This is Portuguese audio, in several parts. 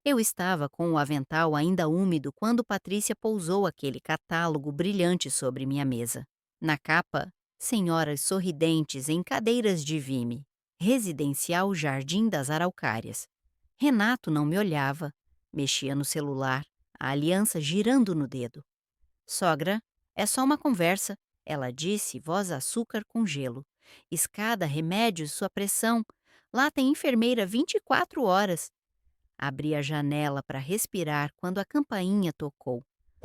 Eu estava com o avental ainda úmido quando Patrícia pousou aquele catálogo brilhante sobre minha mesa. Na capa, senhoras sorridentes em cadeiras de vime. Residencial Jardim das Araucárias. Renato não me olhava, mexia no celular, a aliança girando no dedo. Sogra, é só uma conversa, ela disse, voz açúcar com gelo. Escada, remédios, sua pressão. Lá tem enfermeira 24 horas. Abri a janela para respirar quando a campainha tocou.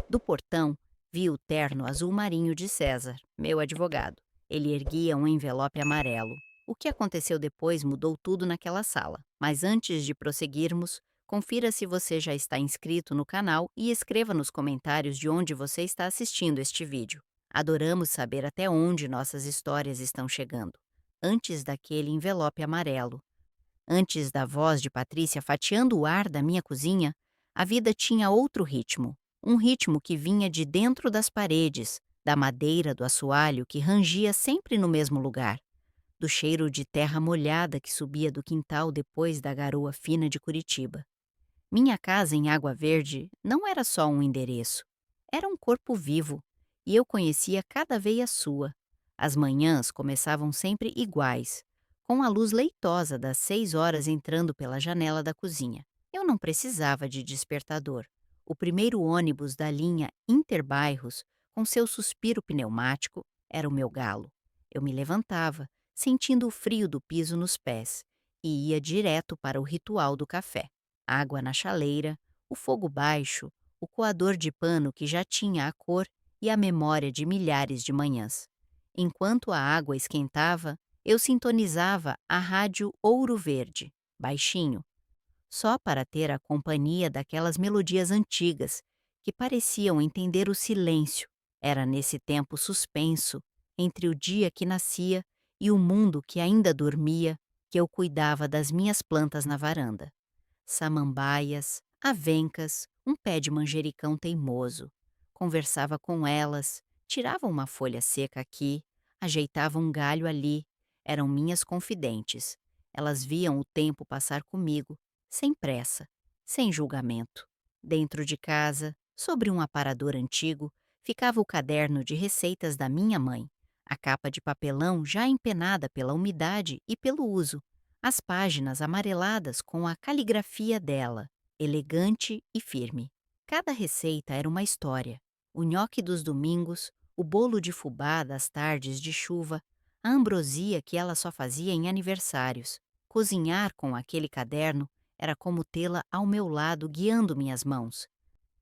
Do portão, vi o terno azul marinho de César, meu advogado. Ele erguia um envelope amarelo. O que aconteceu depois mudou tudo naquela sala. Mas antes de prosseguirmos, confira se você já está inscrito no canal e escreva nos comentários de onde você está assistindo este vídeo. Adoramos saber até onde nossas histórias estão chegando. Antes daquele envelope amarelo, antes da voz de Patrícia fatiando o ar da minha cozinha, a vida tinha outro ritmo. Um ritmo que vinha de dentro das paredes, da madeira do assoalho que rangia sempre no mesmo lugar, do cheiro de terra molhada que subia do quintal depois da garoa fina de Curitiba. Minha casa em Água Verde não era só um endereço, era um corpo vivo, e eu conhecia cada veia sua. As manhãs começavam sempre iguais, com a luz leitosa das 6 horas entrando pela janela da cozinha. Eu não precisava de despertador. O primeiro ônibus da linha Interbairros, com seu suspiro pneumático, era o meu galo. Eu me levantava, sentindo o frio do piso nos pés, e ia direto para o ritual do café. Água na chaleira, o fogo baixo, o coador de pano que já tinha a cor e a memória de milhares de manhãs. Enquanto a água esquentava, eu sintonizava a rádio Ouro Verde, baixinho, só para ter a companhia daquelas melodias antigas que pareciam entender o silêncio. Era nesse tempo suspenso, entre o dia que nascia e o mundo que ainda dormia, que eu cuidava das minhas plantas na varanda. Samambaias, avencas, um pé de manjericão teimoso. Conversava com elas, tirava uma folha seca aqui, ajeitava um galho ali. Eram minhas confidentes. Elas viam o tempo passar comigo, sem pressa, sem julgamento. Dentro de casa, sobre um aparador antigo, ficava o caderno de receitas da minha mãe, a capa de papelão já empenada pela umidade e pelo uso, as páginas amareladas com a caligrafia dela, elegante e firme. Cada receita era uma história. O nhoque dos domingos, o bolo de fubá das tardes de chuva, a ambrosia que ela só fazia em aniversários. Cozinhar com aquele caderno era como tê-la ao meu lado guiando minhas mãos.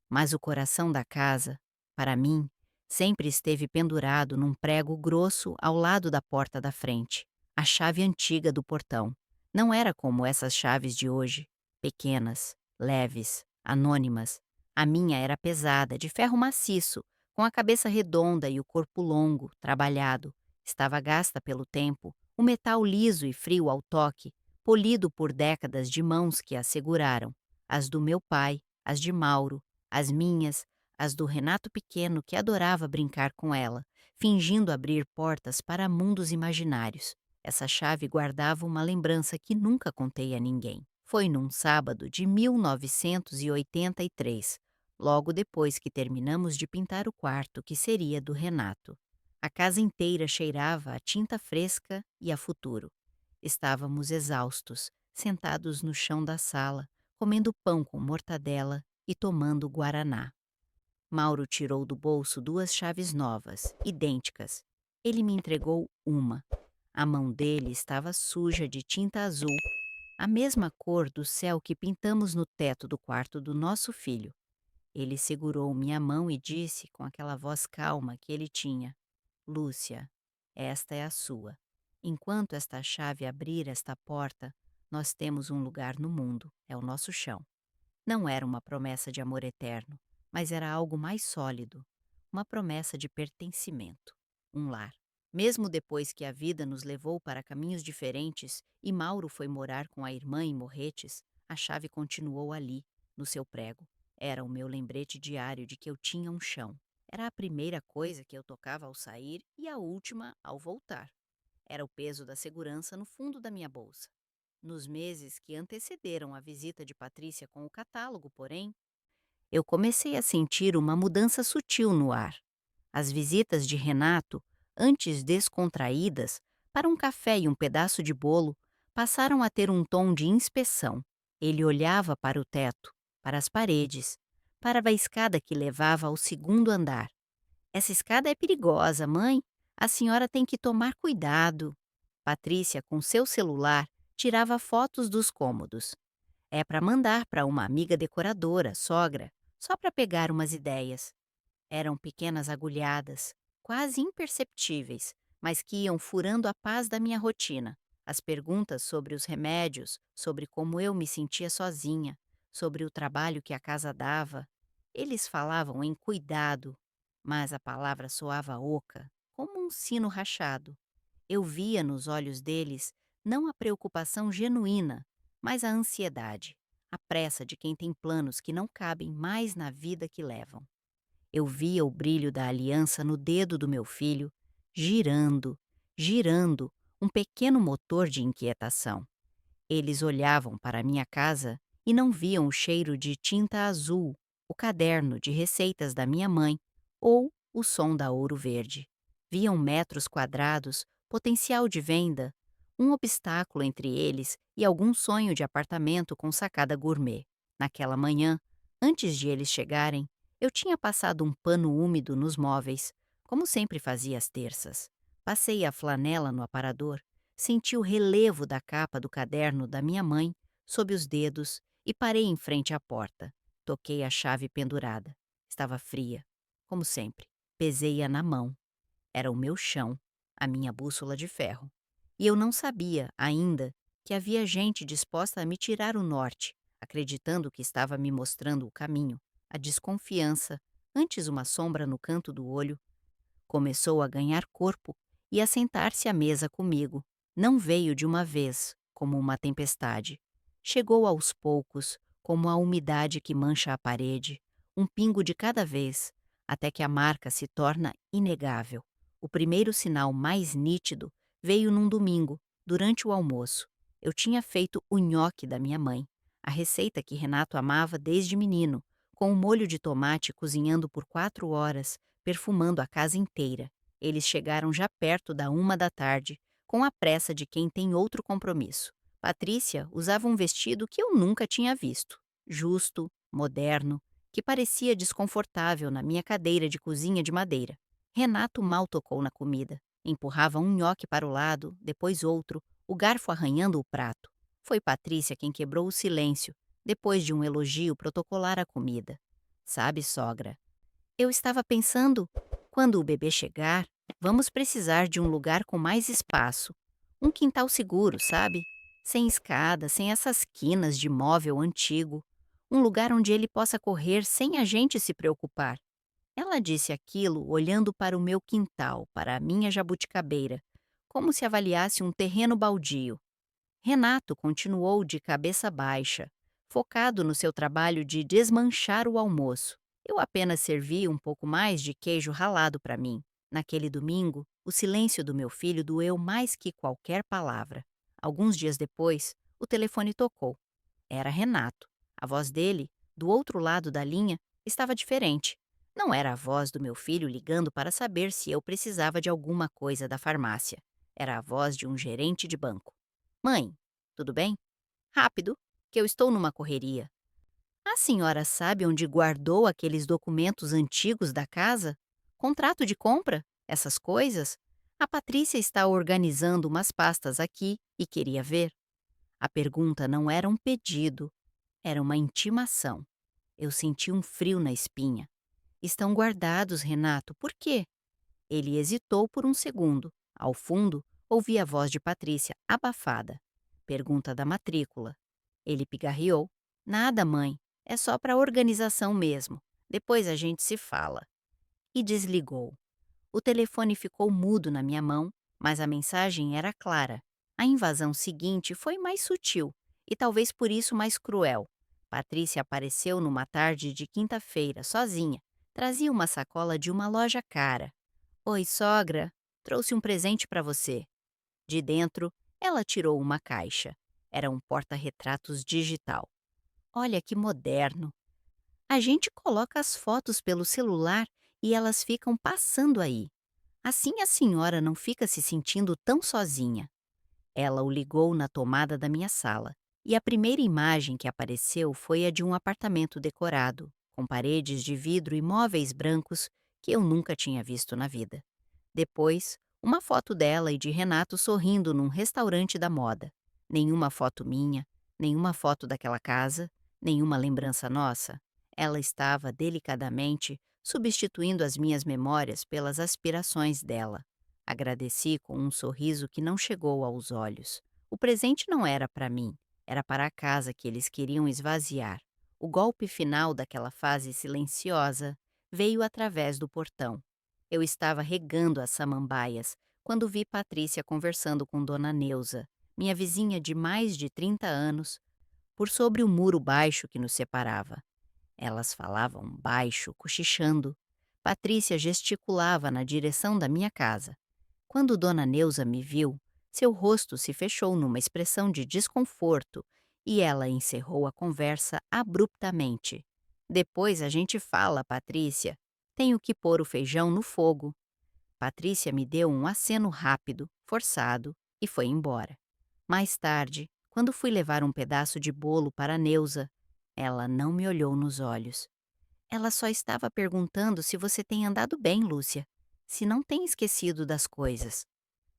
Mas o coração da casa, para mim, sempre esteve pendurado num prego grosso ao lado da porta da frente, a chave antiga do portão. Não era como essas chaves de hoje, pequenas, leves, anônimas. A minha era pesada, de ferro maciço, com a cabeça redonda e o corpo longo, trabalhado. Estava gasta pelo tempo, o metal liso e frio ao toque, polido por décadas de mãos que a seguraram. As do meu pai, as de Mauro, as minhas, as do Renato pequeno que adorava brincar com ela, fingindo abrir portas para mundos imaginários. Essa chave guardava uma lembrança que nunca contei a ninguém. Foi num sábado de 1983, logo depois que terminamos de pintar o quarto que seria do Renato. A casa inteira cheirava a tinta fresca e a futuro. Estávamos exaustos, sentados no chão da sala, comendo pão com mortadela e tomando guaraná. Mauro tirou do bolso duas chaves novas, idênticas. Ele me entregou uma. A mão dele estava suja de tinta azul, a mesma cor do céu que pintamos no teto do quarto do nosso filho. Ele segurou minha mão e disse com aquela voz calma que ele tinha: Lúcia, esta é a sua. Enquanto esta chave abrir esta porta, nós temos um lugar no mundo, é o nosso chão. Não era uma promessa de amor eterno, mas era algo mais sólido, uma promessa de pertencimento, um lar. Mesmo depois que a vida nos levou para caminhos diferentes e Mauro foi morar com a irmã em Morretes, a chave continuou ali, no seu prego. Era o meu lembrete diário de que eu tinha um chão. Era a primeira coisa que eu tocava ao sair e a última ao voltar. Era o peso da segurança no fundo da minha bolsa. Nos meses que antecederam a visita de Patrícia com o catálogo, porém, eu comecei a sentir uma mudança sutil no ar. As visitas de Renato, antes descontraídas, para um café e um pedaço de bolo, passaram a ter um tom de inspeção. Ele olhava para o teto, para as paredes, para a escada que levava ao segundo andar. Essa escada é perigosa, mãe. A senhora tem que tomar cuidado. Patrícia, com seu celular, tirava fotos dos cômodos. É para mandar para uma amiga decoradora, sogra, só para pegar umas ideias. Eram pequenas agulhadas, quase imperceptíveis, mas que iam furando a paz da minha rotina. As perguntas sobre os remédios, sobre como eu me sentia sozinha, sobre o trabalho que a casa dava. Eles falavam em cuidado, mas a palavra soava oca, como um sino rachado. Eu via nos olhos deles não a preocupação genuína, mas a ansiedade, a pressa de quem tem planos que não cabem mais na vida que levam. Eu via o brilho da aliança no dedo do meu filho, girando, girando, um pequeno motor de inquietação. Eles olhavam para a minha casa e não viam o cheiro de tinta azul, o caderno de receitas da minha mãe ou o som da Ouro Verde. Viam metros quadrados, potencial de venda, um obstáculo entre eles e algum sonho de apartamento com sacada gourmet. Naquela manhã, antes de eles chegarem, eu tinha passado um pano úmido nos móveis, como sempre fazia às terças. Passei a flanela no aparador, senti o relevo da capa do caderno da minha mãe sob os dedos e parei em frente à porta. Toquei a chave pendurada. Estava fria, como sempre. Pesei-a na mão. Era o meu chão, a minha bússola de ferro. E eu não sabia, ainda, que havia gente disposta a me tirar o norte, acreditando que estava me mostrando o caminho. A desconfiança, antes uma sombra no canto do olho, começou a ganhar corpo e a sentar-se à mesa comigo. Não veio de uma vez, como uma tempestade. Chegou aos poucos, como a umidade que mancha a parede, um pingo de cada vez, até que a marca se torna inegável. O primeiro sinal mais nítido veio num domingo, durante o almoço. Eu tinha feito o nhoque da minha mãe, a receita que Renato amava desde menino, com um molho de tomate cozinhando por 4 horas, perfumando a casa inteira. Eles chegaram já perto da 1 da tarde, com a pressa de quem tem outro compromisso. Patrícia usava um vestido que eu nunca tinha visto. Justo, moderno, que parecia desconfortável na minha cadeira de cozinha de madeira. Renato mal tocou na comida. Empurrava um nhoque para o lado, depois outro, o garfo arranhando o prato. Foi Patrícia quem quebrou o silêncio, depois de um elogio protocolar à comida. Sabe, sogra, eu estava pensando, quando o bebê chegar, vamos precisar de um lugar com mais espaço. Um quintal seguro, sabe? Sem escada, sem essas quinas de móvel antigo. Um lugar onde ele possa correr sem a gente se preocupar. Ela disse aquilo olhando para o meu quintal, para a minha jabuticabeira, como se avaliasse um terreno baldio. Renato continuou de cabeça baixa, focado no seu trabalho de desmanchar o almoço. Eu apenas servi um pouco mais de queijo ralado para mim. Naquele domingo, o silêncio do meu filho doeu mais que qualquer palavra. Alguns dias depois, o telefone tocou. Era Renato. A voz dele, do outro lado da linha, estava diferente. Não era a voz do meu filho ligando para saber se eu precisava de alguma coisa da farmácia. Era a voz de um gerente de banco. Mãe, tudo bem? Rápido, que eu estou numa correria. A senhora sabe onde guardou aqueles documentos antigos da casa? Contrato de compra? Essas coisas? A Patrícia está organizando umas pastas aqui e queria ver. A pergunta não era um pedido, era uma intimação. Eu senti um frio na espinha. Estão guardados, Renato, por quê? Ele hesitou por um segundo. Ao fundo, ouvi a voz de Patrícia, abafada. Pergunta da matrícula. Ele pigarreou. Nada, mãe. É só para organização mesmo. Depois a gente se fala. E desligou. O telefone ficou mudo na minha mão, mas a mensagem era clara. A invasão seguinte foi mais sutil e talvez por isso mais cruel. Patrícia apareceu numa tarde de quinta-feira, sozinha. Trazia uma sacola de uma loja cara. Oi, sogra. Trouxe um presente para você. De dentro, ela tirou uma caixa. Era um porta-retratos digital. Olha que moderno! A gente coloca as fotos pelo celular e elas ficam passando aí. Assim a senhora não fica se sentindo tão sozinha. Ela o ligou na tomada da minha sala, e a primeira imagem que apareceu foi a de um apartamento decorado, com paredes de vidro e móveis brancos que eu nunca tinha visto na vida. Depois, uma foto dela e de Renato sorrindo num restaurante da moda. Nenhuma foto minha, nenhuma foto daquela casa, nenhuma lembrança nossa. Ela estava delicadamente substituindo as minhas memórias pelas aspirações dela. Agradeci com um sorriso que não chegou aos olhos. O presente não era para mim, era para a casa que eles queriam esvaziar. O golpe final daquela fase silenciosa veio através do portão. Eu estava regando as samambaias quando vi Patrícia conversando com Dona Neuza, minha vizinha de mais de 30 anos, por sobre o muro baixo que nos separava. Elas falavam baixo, cochichando. Patrícia gesticulava na direção da minha casa. Quando Dona Neuza me viu, seu rosto se fechou numa expressão de desconforto e ela encerrou a conversa abruptamente. Depois a gente fala, Patrícia. Tenho que pôr o feijão no fogo. Patrícia me deu um aceno rápido, forçado, e foi embora. Mais tarde, quando fui levar um pedaço de bolo para Neuza, ela não me olhou nos olhos. Ela só estava perguntando se você tem andado bem, Lúcia. Se não tem esquecido das coisas.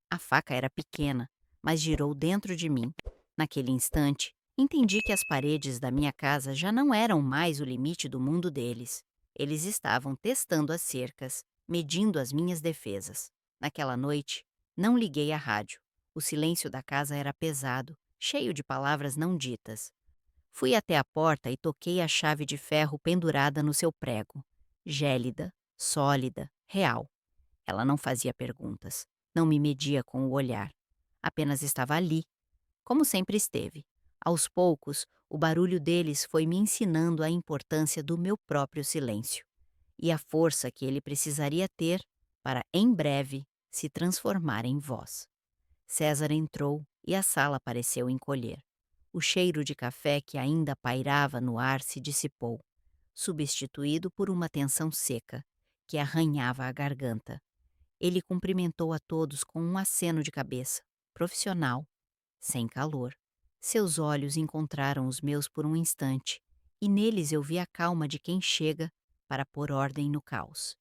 A faca era pequena, mas girou dentro de mim. Naquele instante, entendi que as paredes da minha casa já não eram mais o limite do mundo deles. Eles estavam testando as cercas, medindo as minhas defesas. Naquela noite, não liguei a rádio. O silêncio da casa era pesado, cheio de palavras não ditas. Fui até a porta e toquei a chave de ferro pendurada no seu prego. Gélida, sólida, real. Ela não fazia perguntas, não me media com o olhar. Apenas estava ali, como sempre esteve. Aos poucos, o barulho deles foi me ensinando a importância do meu próprio silêncio e a força que ele precisaria ter para, em breve, se transformar em voz. César entrou e a sala pareceu encolher. O cheiro de café que ainda pairava no ar se dissipou, substituído por uma tensão seca que arranhava a garganta. Ele cumprimentou a todos com um aceno de cabeça, profissional, sem calor. Seus olhos encontraram os meus por um instante, e neles eu vi a calma de quem chega para pôr ordem no caos.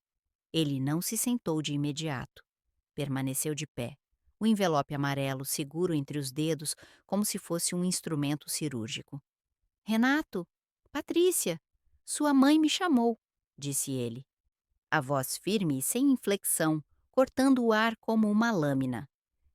Ele não se sentou de imediato. Permaneceu de pé, o envelope amarelo seguro entre os dedos como se fosse um instrumento cirúrgico. Renato, Patrícia, sua mãe me chamou, disse ele. A voz firme e sem inflexão, cortando o ar como uma lâmina.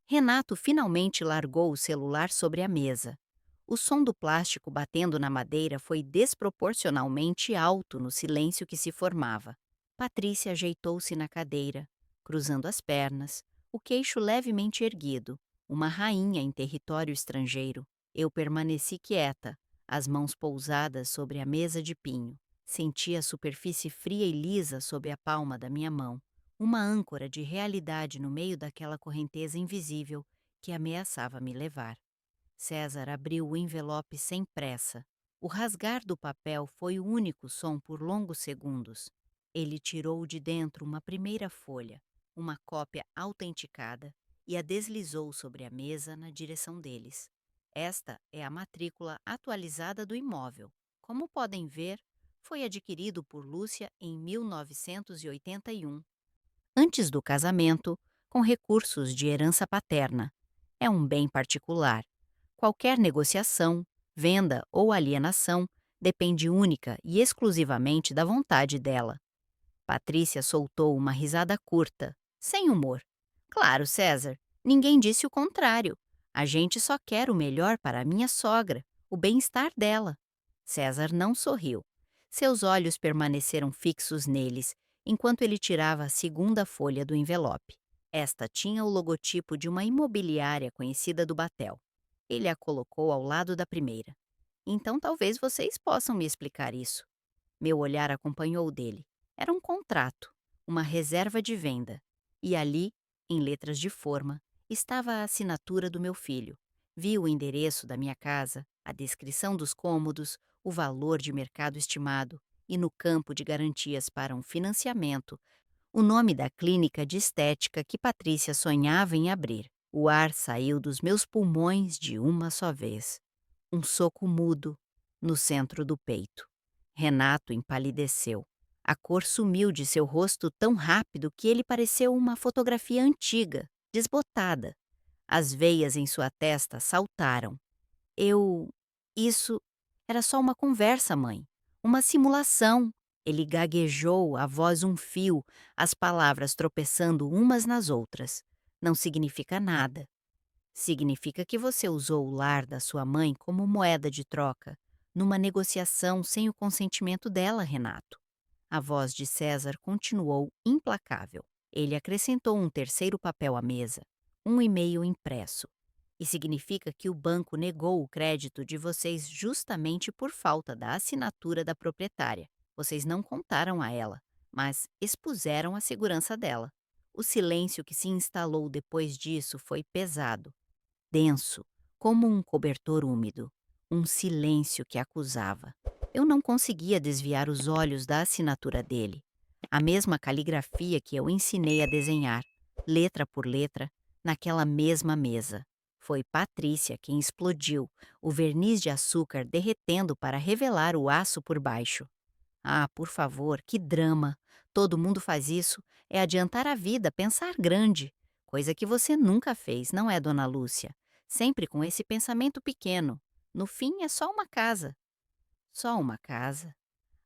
Renato finalmente largou o celular sobre a mesa. O som do plástico batendo na madeira foi desproporcionalmente alto no silêncio que se formava. Patrícia ajeitou-se na cadeira, cruzando as pernas, o queixo levemente erguido, uma rainha em território estrangeiro. Eu permaneci quieta, as mãos pousadas sobre a mesa de pinho. Senti a superfície fria e lisa sob a palma da minha mão, uma âncora de realidade no meio daquela correnteza invisível que ameaçava me levar. César abriu o envelope sem pressa. O rasgar do papel foi o único som por longos segundos. Ele tirou de dentro uma primeira folha, uma cópia autenticada, e a deslizou sobre a mesa na direção deles. Esta é a matrícula atualizada do imóvel. Como podem ver, foi adquirido por Lúcia em 1981, antes do casamento, com recursos de herança paterna. É um bem particular. Qualquer negociação, venda ou alienação depende única e exclusivamente da vontade dela. Patrícia soltou uma risada curta, sem humor. Claro, César, ninguém disse o contrário. A gente só quer o melhor para a minha sogra, o bem-estar dela. César não sorriu. Seus olhos permaneceram fixos neles, enquanto ele tirava a segunda folha do envelope. Esta tinha o logotipo de uma imobiliária conhecida do Batel. Ele a colocou ao lado da primeira. Então talvez vocês possam me explicar isso. Meu olhar acompanhou o dele. Era um contrato, uma reserva de venda. E ali, em letras de forma, estava a assinatura do meu filho. Vi o endereço da minha casa, a descrição dos cômodos, o valor de mercado estimado e, no campo de garantias para um financiamento, o nome da clínica de estética que Patrícia sonhava em abrir. O ar saiu dos meus pulmões de uma só vez. Um soco mudo no centro do peito. Renato empalideceu. A cor sumiu de seu rosto tão rápido que ele pareceu uma fotografia antiga, desbotada. As veias em sua testa saltaram. Eu. Isso era só uma conversa, mãe. Uma simulação. Ele gaguejou, a voz um fio, as palavras tropeçando umas nas outras. Não significa nada. Significa que você usou o lar da sua mãe como moeda de troca, numa negociação sem o consentimento dela, Renato. A voz de César continuou implacável. Ele acrescentou um terceiro papel à mesa, um e-mail impresso. E significa que o banco negou o crédito de vocês justamente por falta da assinatura da proprietária. Vocês não contaram a ela, mas expuseram a segurança dela. O silêncio que se instalou depois disso foi pesado, denso, como um cobertor úmido. Um silêncio que acusava. Eu não conseguia desviar os olhos da assinatura dele. A mesma caligrafia que eu ensinei a desenhar, letra por letra, naquela mesma mesa. Foi Patrícia quem explodiu, o verniz de açúcar derretendo para revelar o aço por baixo. Ah, por favor, que drama! Todo mundo faz isso. É adiantar a vida, pensar grande. Coisa que você nunca fez, não é, dona Lúcia? Sempre com esse pensamento pequeno. No fim, é só uma casa. Só uma casa?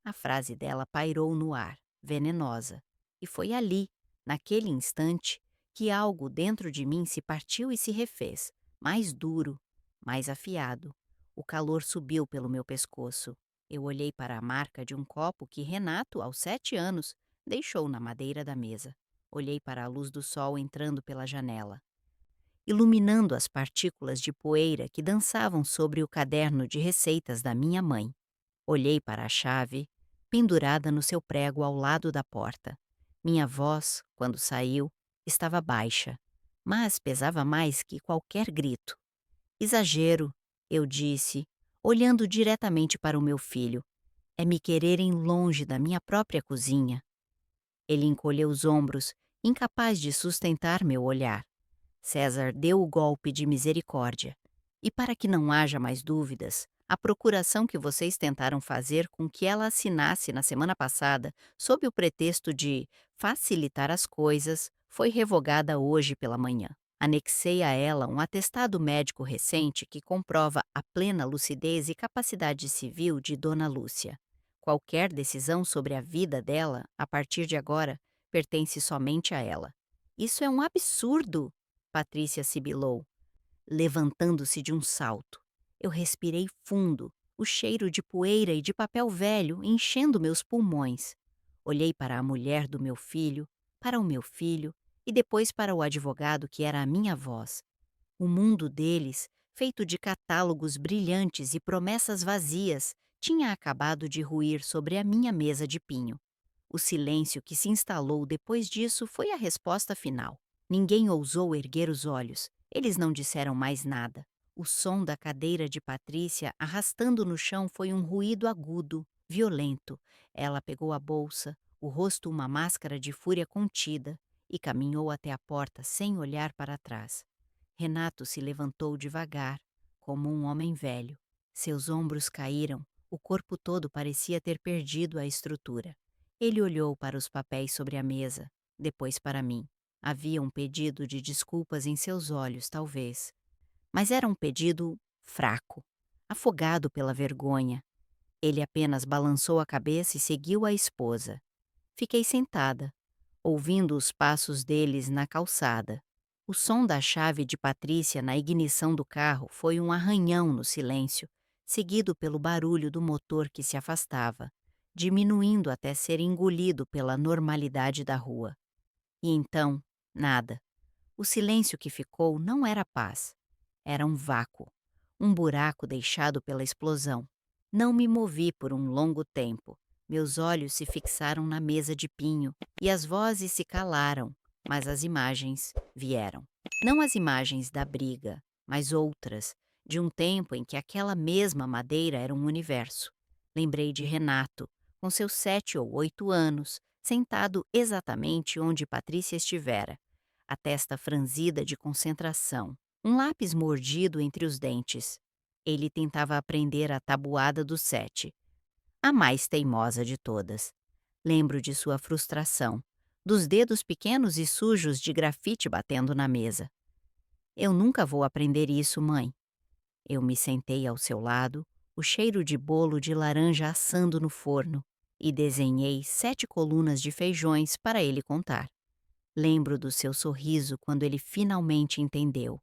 A frase dela pairou no ar, venenosa. E foi ali, naquele instante, que algo dentro de mim se partiu e se refez, mais duro, mais afiado. O calor subiu pelo meu pescoço. Eu olhei para a marca de um copo que Renato, aos 7 anos, deixou na madeira da mesa. Olhei para a luz do sol entrando pela janela, iluminando as partículas de poeira que dançavam sobre o caderno de receitas da minha mãe. Olhei para a chave, pendurada no seu prego ao lado da porta. Minha voz, quando saiu, estava baixa, mas pesava mais que qualquer grito. Exagero, eu disse, olhando diretamente para o meu filho. É me quererem longe da minha própria cozinha. Ele encolheu os ombros, incapaz de sustentar meu olhar. César deu o golpe de misericórdia. E para que não haja mais dúvidas, a procuração que vocês tentaram fazer com que ela assinasse na semana passada, sob o pretexto de facilitar as coisas, foi revogada hoje pela manhã. Anexei a ela um atestado médico recente que comprova a plena lucidez e capacidade civil de Dona Lúcia. Qualquer decisão sobre a vida dela, a partir de agora, pertence somente a ela. Isso é um absurdo! Patrícia sibilou, levantando-se de um salto. Eu respirei fundo, o cheiro de poeira e de papel velho enchendo meus pulmões. Olhei para a mulher do meu filho, para o meu filho e depois para o advogado que era a minha voz. O mundo deles, feito de catálogos brilhantes e promessas vazias, tinha acabado de ruir sobre a minha mesa de pinho. O silêncio que se instalou depois disso foi a resposta final. Ninguém ousou erguer os olhos. Eles não disseram mais nada. O som da cadeira de Patrícia arrastando no chão foi um ruído agudo, violento. Ela pegou a bolsa, o rosto uma máscara de fúria contida, e caminhou até a porta sem olhar para trás. Renato se levantou devagar, como um homem velho. Seus ombros caíram, o corpo todo parecia ter perdido a estrutura. Ele olhou para os papéis sobre a mesa, depois para mim. Havia um pedido de desculpas em seus olhos, talvez. Mas era um pedido fraco, afogado pela vergonha. Ele apenas balançou a cabeça e seguiu a esposa. Fiquei sentada, ouvindo os passos deles na calçada. O som da chave de Patrícia na ignição do carro foi um arranhão no silêncio, seguido pelo barulho do motor que se afastava, diminuindo até ser engolido pela normalidade da rua. E então, nada. O silêncio que ficou não era paz. Era um vácuo, um buraco deixado pela explosão. Não me movi por um longo tempo. Meus olhos se fixaram na mesa de pinho e as vozes se calaram, mas as imagens vieram. Não as imagens da briga, mas outras, de um tempo em que aquela mesma madeira era um universo. Lembrei de Renato, com seus 7 ou 8 anos, sentado exatamente onde Patrícia estivera, a testa franzida de concentração, um lápis mordido entre os dentes. Ele tentava aprender a tabuada do 7, a mais teimosa de todas. Lembro de sua frustração, dos dedos pequenos e sujos de grafite batendo na mesa. Eu nunca vou aprender isso, mãe. Eu me sentei ao seu lado, o cheiro de bolo de laranja assando no forno, e desenhei 7 colunas de feijões para ele contar. Lembro do seu sorriso quando ele finalmente entendeu.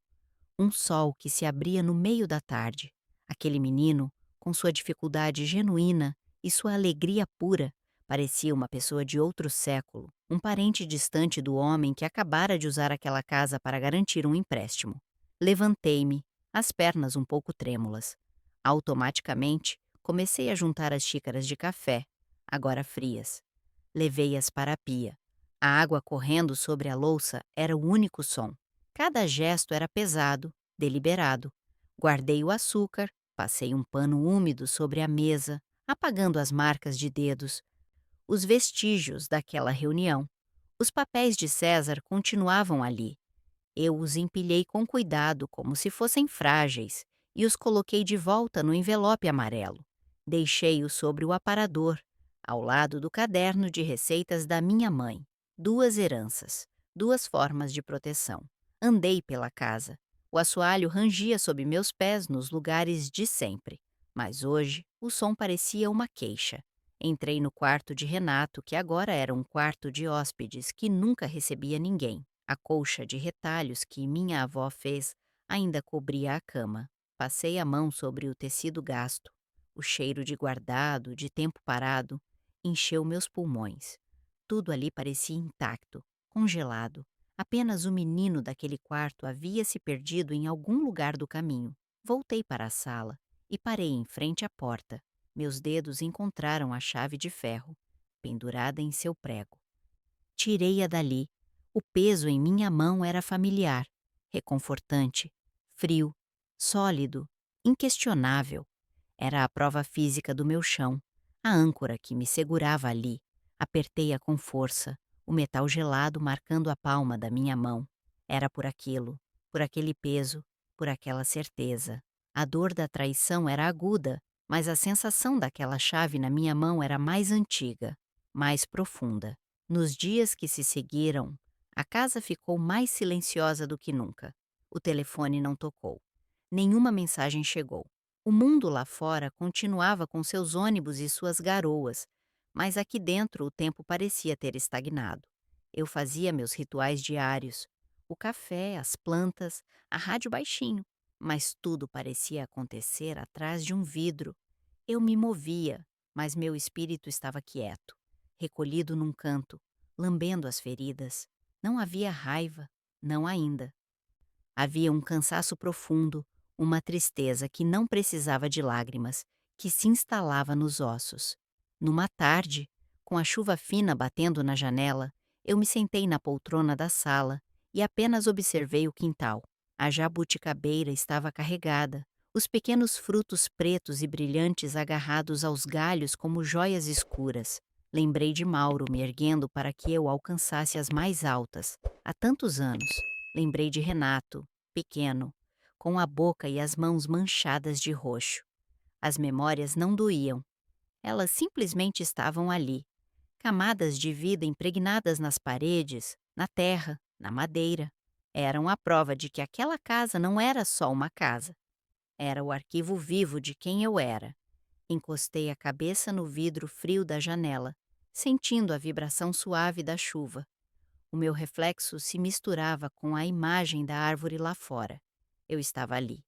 Um sol que se abria no meio da tarde. Aquele menino, com sua dificuldade genuína e sua alegria pura, parecia uma pessoa de outro século, um parente distante do homem que acabara de usar aquela casa para garantir um empréstimo. Levantei-me, as pernas um pouco trêmulas. Automaticamente, comecei a juntar as xícaras de café, agora frias. Levei-as para a pia. A água correndo sobre a louça era o único som. Cada gesto era pesado, deliberado. Guardei o açúcar, passei um pano úmido sobre a mesa, apagando as marcas de dedos, os vestígios daquela reunião. Os papéis de César continuavam ali. Eu os empilhei com cuidado, como se fossem frágeis, e os coloquei de volta no envelope amarelo. Deixei-os sobre o aparador, ao lado do caderno de receitas da minha mãe. 2 heranças, 2 formas de proteção. Andei pela casa. O assoalho rangia sob meus pés nos lugares de sempre. Mas hoje, o som parecia uma queixa. Entrei no quarto de Renato, que agora era um quarto de hóspedes que nunca recebia ninguém. A colcha de retalhos que minha avó fez ainda cobria a cama. Passei a mão sobre o tecido gasto. O cheiro de guardado, de tempo parado, encheu meus pulmões. Tudo ali parecia intacto, congelado. Apenas o menino daquele quarto havia se perdido em algum lugar do caminho. Voltei para a sala e parei em frente à porta. Meus dedos encontraram a chave de ferro, pendurada em seu prego. Tirei-a dali. O peso em minha mão era familiar, reconfortante, frio, sólido, inquestionável. Era a prova física do meu chão, a âncora que me segurava ali. Apertei-a com força, o metal gelado marcando a palma da minha mão. Era por aquilo, por aquele peso, por aquela certeza. A dor da traição era aguda, mas a sensação daquela chave na minha mão era mais antiga, mais profunda. Nos dias que se seguiram, a casa ficou mais silenciosa do que nunca. O telefone não tocou. Nenhuma mensagem chegou. O mundo lá fora continuava com seus ônibus e suas garoas, mas aqui dentro o tempo parecia ter estagnado. Eu fazia meus rituais diários, o café, as plantas, a rádio baixinho, mas tudo parecia acontecer atrás de um vidro. Eu me movia, mas meu espírito estava quieto, recolhido num canto, lambendo as feridas. Não havia raiva, não ainda. Havia um cansaço profundo, uma tristeza que não precisava de lágrimas, que se instalava nos ossos. Numa tarde, com a chuva fina batendo na janela, eu me sentei na poltrona da sala e apenas observei o quintal. A jabuticabeira estava carregada, os pequenos frutos pretos e brilhantes agarrados aos galhos como joias escuras. Lembrei de Mauro me erguendo para que eu alcançasse as mais altas, há tantos anos. Lembrei de Renato, pequeno, com a boca e as mãos manchadas de roxo. As memórias não doíam. Elas simplesmente estavam ali, camadas de vida impregnadas nas paredes, na terra, na madeira. Eram a prova de que aquela casa não era só uma casa. Era o arquivo vivo de quem eu era. Encostei a cabeça no vidro frio da janela, sentindo a vibração suave da chuva. O meu reflexo se misturava com a imagem da árvore lá fora. Eu estava ali,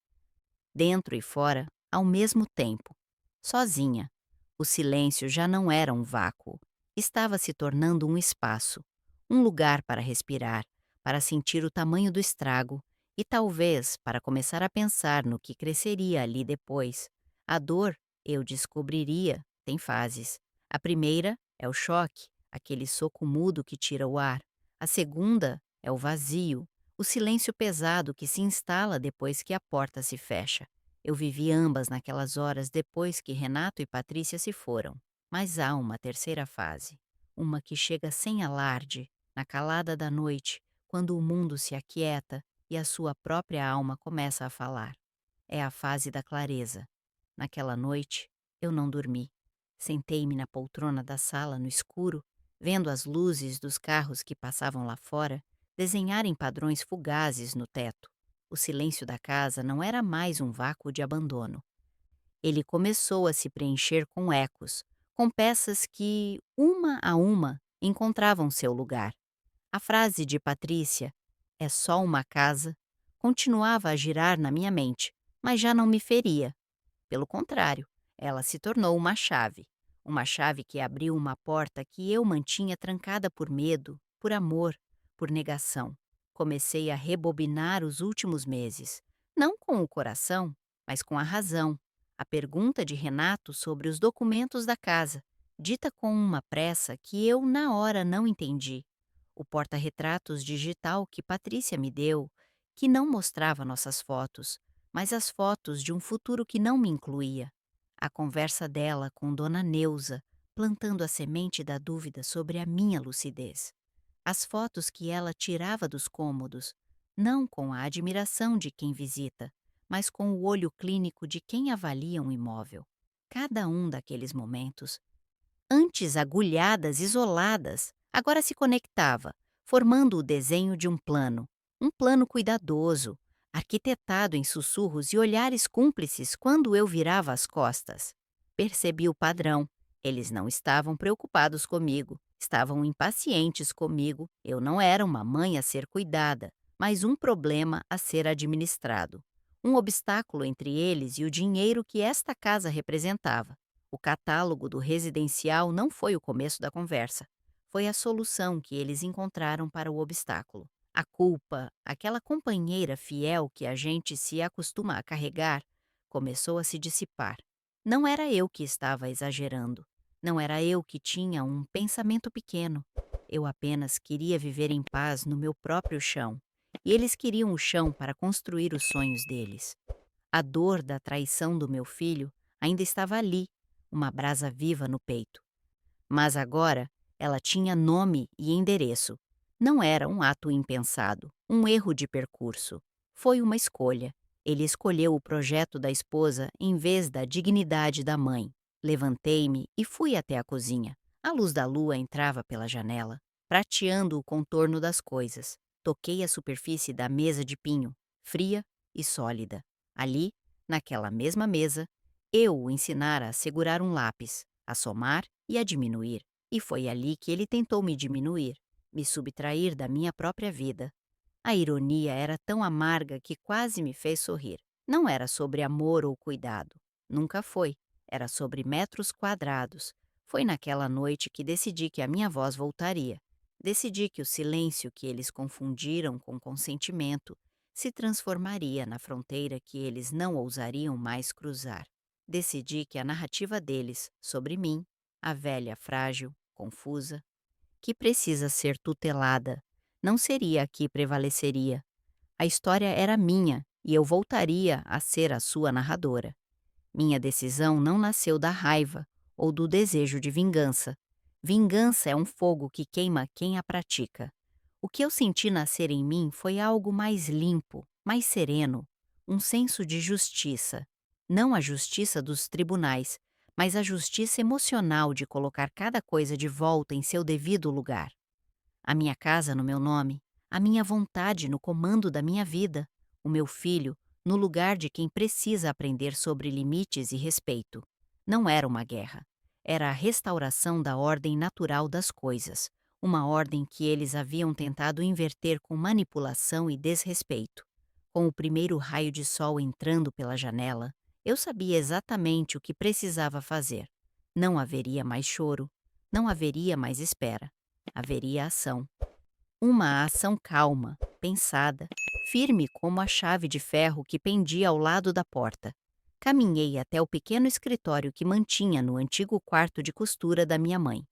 dentro e fora, ao mesmo tempo. Sozinha. O silêncio já não era um vácuo. Estava se tornando um espaço, um lugar para respirar, para sentir o tamanho do estrago e talvez para começar a pensar no que cresceria ali depois. A dor, eu descobriria, tem fases. A primeira é o choque, aquele soco mudo que tira o ar. A segunda é o vazio, o silêncio pesado que se instala depois que a porta se fecha. Eu vivi ambas naquelas horas depois que Renato e Patrícia se foram. Mas há uma terceira fase, uma que chega sem alarde, na calada da noite, quando o mundo se aquieta e a sua própria alma começa a falar. É a fase da clareza. Naquela noite, eu não dormi. Sentei-me na poltrona da sala no escuro, vendo as luzes dos carros que passavam lá fora desenharem padrões fugazes no teto. O silêncio da casa não era mais um vácuo de abandono. Ele começou a se preencher com ecos, com peças que, uma a uma, encontravam seu lugar. A frase de Patrícia, "é só uma casa", continuava a girar na minha mente, mas já não me feria. Pelo contrário, ela se tornou uma chave que abriu uma porta que eu mantinha trancada por medo, por amor, por negação. Comecei a rebobinar os últimos meses, não com o coração, mas com a razão. A pergunta de Renato sobre os documentos da casa, dita com uma pressa que eu na hora não entendi. O porta-retratos digital que Patrícia me deu, que não mostrava nossas fotos, mas as fotos de um futuro que não me incluía. A conversa dela com Dona Neuza, plantando a semente da dúvida sobre a minha lucidez. As fotos que ela tirava dos cômodos, não com a admiração de quem visita, mas com o olho clínico de quem avalia um imóvel. Cada um daqueles momentos, antes agulhadas, isoladas, agora se conectava, formando o desenho de um plano cuidadoso, arquitetado em sussurros e olhares cúmplices quando eu virava as costas. Percebi o padrão. Eles não estavam preocupados comigo, estavam impacientes comigo. Eu não era uma mãe a ser cuidada, mas um problema a ser administrado. Um obstáculo entre eles e o dinheiro que esta casa representava. O catálogo do residencial não foi o começo da conversa. Foi a solução que eles encontraram para o obstáculo. A culpa, aquela companheira fiel que a gente se acostuma a carregar, começou a se dissipar. Não era eu que estava exagerando. Não era eu que tinha um pensamento pequeno. Eu apenas queria viver em paz no meu próprio chão. E eles queriam o chão para construir os sonhos deles. A dor da traição do meu filho ainda estava ali, uma brasa viva no peito. Mas agora ela tinha nome e endereço. Não era um ato impensado, um erro de percurso. Foi uma escolha. Ele escolheu o projeto da esposa em vez da dignidade da mãe. Levantei-me e fui até a cozinha. A luz da lua entrava pela janela, prateando o contorno das coisas. Toquei a superfície da mesa de pinho, fria e sólida. Ali, naquela mesma mesa, eu o ensinara a segurar um lápis, a somar e a diminuir. E foi ali que ele tentou me diminuir, me subtrair da minha própria vida. A ironia era tão amarga que quase me fez sorrir. Não era sobre amor ou cuidado. Nunca foi. Era sobre metros quadrados. Foi naquela noite que decidi que a minha voz voltaria. Decidi que o silêncio que eles confundiram com consentimento se transformaria na fronteira que eles não ousariam mais cruzar. Decidi que a narrativa deles sobre mim, a velha frágil, confusa, que precisa ser tutelada, não seria a que prevaleceria. A história era minha e eu voltaria a ser a sua narradora. Minha decisão não nasceu da raiva ou do desejo de vingança. Vingança é um fogo que queima quem a pratica. O que eu senti nascer em mim foi algo mais limpo, mais sereno, um senso de justiça. Não a justiça dos tribunais, mas a justiça emocional de colocar cada coisa de volta em seu devido lugar. A minha casa no meu nome, a minha vontade no comando da minha vida, o meu filho no lugar de quem precisa aprender sobre limites e respeito. Não era uma guerra. Era a restauração da ordem natural das coisas, uma ordem que eles haviam tentado inverter com manipulação e desrespeito. Com o primeiro raio de sol entrando pela janela, eu sabia exatamente o que precisava fazer. Não haveria mais choro, não haveria mais espera. Haveria ação. Uma ação calma, pensada, firme como a chave de ferro que pendia ao lado da porta. Caminhei até o pequeno escritório que mantinha no antigo quarto de costura da minha mãe.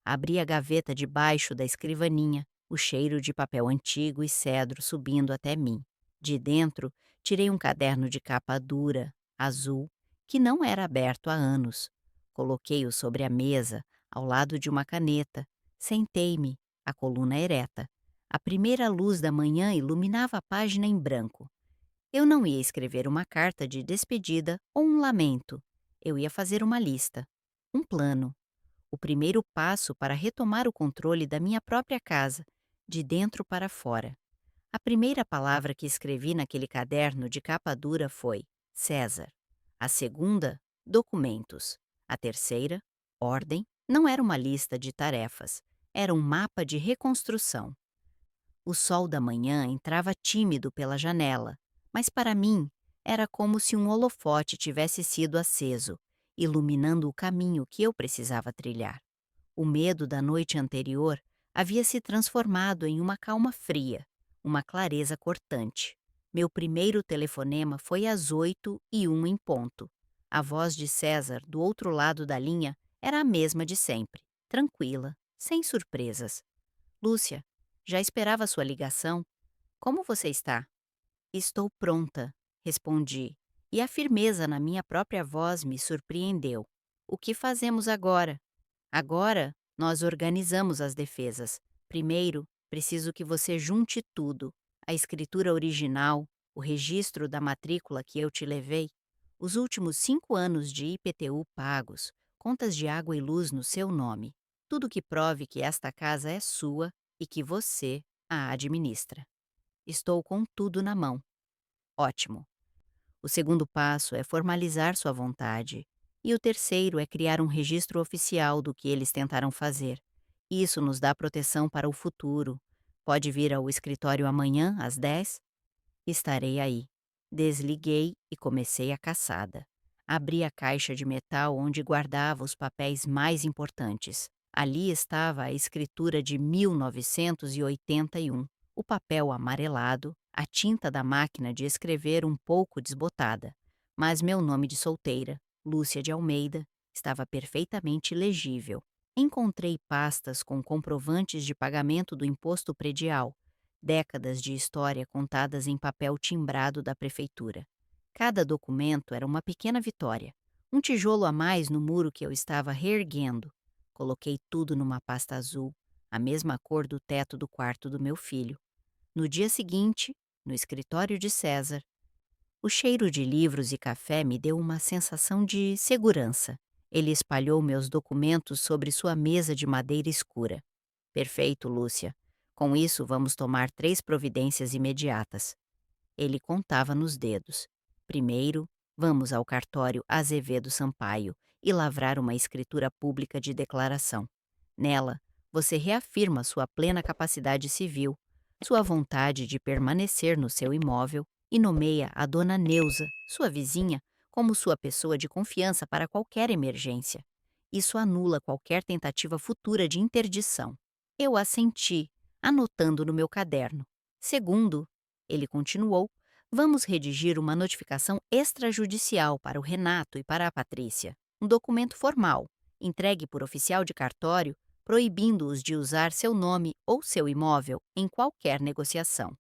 Abri a gaveta debaixo da escrivaninha, o cheiro de papel antigo e cedro subindo até mim. De dentro, tirei um caderno de capa dura, azul, que não era aberto há anos. Coloquei-o sobre a mesa, ao lado de uma caneta. Sentei-me, a coluna ereta. A primeira luz da manhã iluminava a página em branco. Eu não ia escrever uma carta de despedida ou um lamento. Eu ia fazer uma lista, um plano, o primeiro passo para retomar o controle da minha própria casa, de dentro para fora. A primeira palavra que escrevi naquele caderno de capa dura foi César. A segunda, documentos. A terceira, ordem. Não era uma lista de tarefas, era um mapa de reconstrução. O sol da manhã entrava tímido pela janela, mas para mim era como se um holofote tivesse sido aceso, iluminando o caminho que eu precisava trilhar. O medo da noite anterior havia se transformado em uma calma fria, uma clareza cortante. Meu primeiro telefonema foi às 8h01 em ponto. A voz de César, do outro lado da linha, era a mesma de sempre, tranquila, sem surpresas. Lúcia, já esperava sua ligação? Como você está? Estou pronta, respondi, e a firmeza na minha própria voz me surpreendeu. O que fazemos agora? Agora, nós organizamos as defesas. Primeiro, preciso que você junte tudo: a escritura original, o registro da matrícula que eu te levei, os últimos 5 anos de IPTU pagos, contas de água e luz no seu nome. Tudo que prove que esta casa é sua e que você a administra. Estou com tudo na mão. Ótimo. O segundo passo é formalizar sua vontade. E o terceiro é criar um registro oficial do que eles tentaram fazer. Isso nos dá proteção para o futuro. Pode vir ao escritório amanhã, às 10? Estarei aí. Desliguei e comecei a caçada. Abri a caixa de metal onde guardava os papéis mais importantes. Ali estava a escritura de 1981, o papel amarelado, a tinta da máquina de escrever um pouco desbotada, mas meu nome de solteira, Lúcia de Almeida, estava perfeitamente legível. Encontrei pastas com comprovantes de pagamento do imposto predial, décadas de história contadas em papel timbrado da prefeitura. Cada documento era uma pequena vitória, um tijolo a mais no muro que eu estava reerguendo. Coloquei tudo numa pasta azul, a mesma cor do teto do quarto do meu filho. No dia seguinte, no escritório de César, o cheiro de livros e café me deu uma sensação de segurança. Ele espalhou meus documentos sobre sua mesa de madeira escura. Perfeito, Lúcia. Com isso, vamos tomar 3 providências imediatas. Ele contava nos dedos. Primeiro, vamos ao cartório Azevedo Sampaio e lavrar uma escritura pública de declaração. Nela, você reafirma sua plena capacidade civil, sua vontade de permanecer no seu imóvel e nomeia a dona Neuza, sua vizinha, como sua pessoa de confiança para qualquer emergência. Isso anula qualquer tentativa futura de interdição. Eu assenti, anotando no meu caderno. Segundo, ele continuou, vamos redigir uma notificação extrajudicial para o Renato e para a Patrícia. Um documento formal, entregue por oficial de cartório, proibindo-os de usar seu nome ou seu imóvel em qualquer negociação.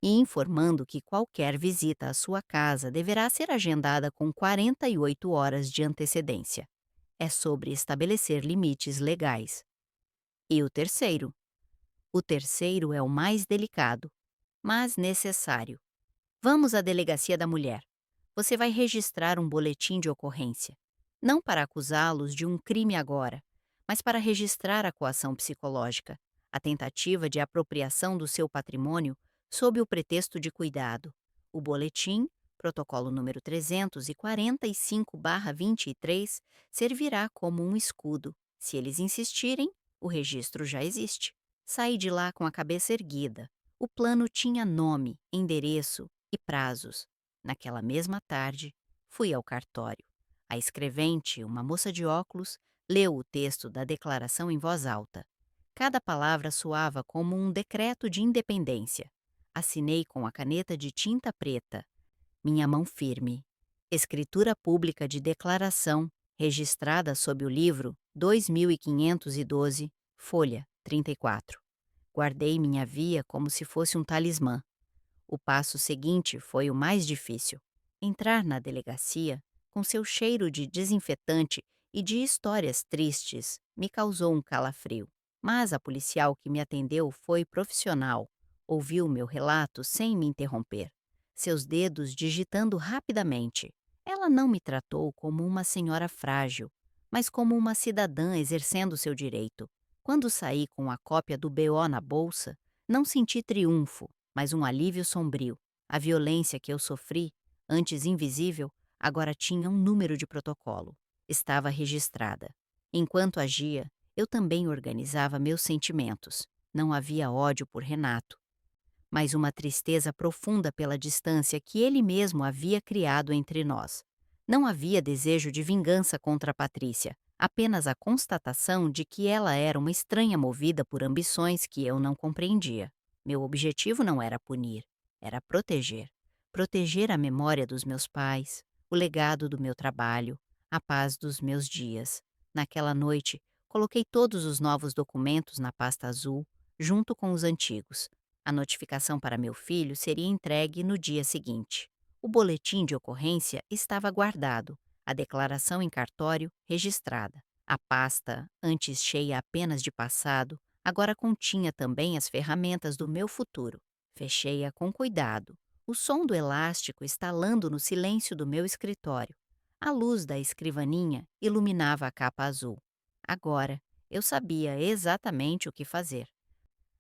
E informando que qualquer visita à sua casa deverá ser agendada com 48 horas de antecedência. É sobre estabelecer limites legais. E o terceiro? O terceiro é o mais delicado, mas necessário. Vamos à delegacia da mulher. Você vai registrar um boletim de ocorrência. Não para acusá-los de um crime agora, mas para registrar a coação psicológica, a tentativa de apropriação do seu patrimônio sob o pretexto de cuidado. O boletim, protocolo número 345/23, servirá como um escudo. Se eles insistirem, o registro já existe. Saí de lá com a cabeça erguida. O plano tinha nome, endereço e prazos. Naquela mesma tarde, fui ao cartório. A escrevente, uma moça de óculos, leu o texto da declaração em voz alta. Cada palavra soava como um decreto de independência. Assinei com a caneta de tinta preta. Minha mão firme. Escritura pública de declaração, registrada sob o livro 2512, folha 34. Guardei minha via como se fosse um talismã. O passo seguinte foi o mais difícil. Entrar na delegacia, com seu cheiro de desinfetante e de histórias tristes, me causou um calafrio. Mas a policial que me atendeu foi profissional. Ouviu meu relato sem me interromper, seus dedos digitando rapidamente. Ela não me tratou como uma senhora frágil, mas como uma cidadã exercendo seu direito. Quando saí com a cópia do BO na bolsa, não senti triunfo, mas um alívio sombrio. A violência que eu sofri, antes invisível, agora tinha um número de protocolo. Estava registrada. Enquanto agia, eu também organizava meus sentimentos. Não havia ódio por Renato, mas uma tristeza profunda pela distância que ele mesmo havia criado entre nós. Não havia desejo de vingança contra Patrícia, apenas a constatação de que ela era uma estranha movida por ambições que eu não compreendia. Meu objetivo não era punir, era proteger. Proteger a memória dos meus pais, o legado do meu trabalho, a paz dos meus dias. Naquela noite, coloquei todos os novos documentos na pasta azul, junto com os antigos. A notificação para meu filho seria entregue no dia seguinte. O boletim de ocorrência estava guardado, a declaração em cartório registrada. A pasta, antes cheia apenas de passado, agora continha também as ferramentas do meu futuro. Fechei-a com cuidado, o som do elástico estalando no silêncio do meu escritório. A luz da escrivaninha iluminava a capa azul. Agora, eu sabia exatamente o que fazer.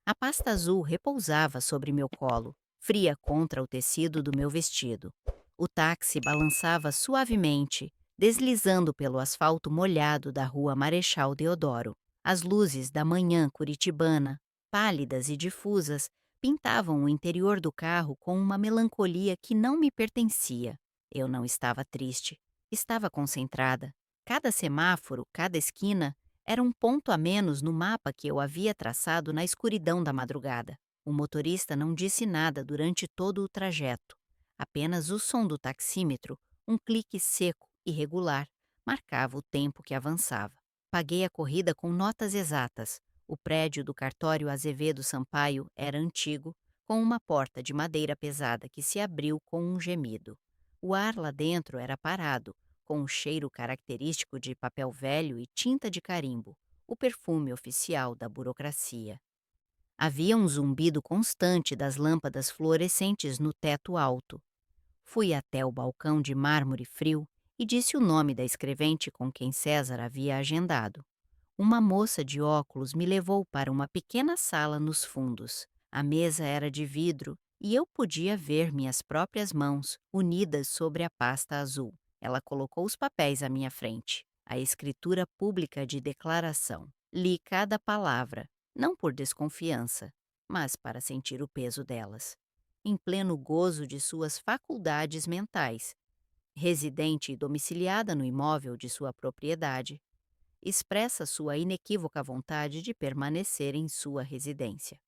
A pasta azul repousava sobre meu colo, fria contra o tecido do meu vestido. O táxi balançava suavemente, deslizando pelo asfalto molhado da rua Marechal Deodoro. As luzes da manhã curitibana, pálidas e difusas, pintavam o interior do carro com uma melancolia que não me pertencia. Eu não estava triste, estava concentrada. Cada semáforo, cada esquina, era um ponto a menos no mapa que eu havia traçado na escuridão da madrugada. O motorista não disse nada durante todo o trajeto. Apenas o som do taxímetro, um clique seco e regular, marcava o tempo que avançava. Paguei a corrida com notas exatas. O prédio do cartório Azevedo Sampaio era antigo, com uma porta de madeira pesada que se abriu com um gemido. O ar lá dentro era parado, com um cheiro característico de papel velho e tinta de carimbo, o perfume oficial da burocracia. Havia um zumbido constante das lâmpadas fluorescentes no teto alto. Fui até o balcão de mármore frio e disse o nome da escrevente com quem César havia agendado. Uma moça de óculos me levou para uma pequena sala nos fundos. A mesa era de vidro e eu podia ver minhas próprias mãos unidas sobre a pasta azul. Ela colocou os papéis à minha frente. A escritura pública de declaração. Li cada palavra, não por desconfiança, mas para sentir o peso delas. Em pleno gozo de suas faculdades mentais, residente e domiciliada no imóvel de sua propriedade, expressa sua inequívoca vontade de permanecer em sua residência.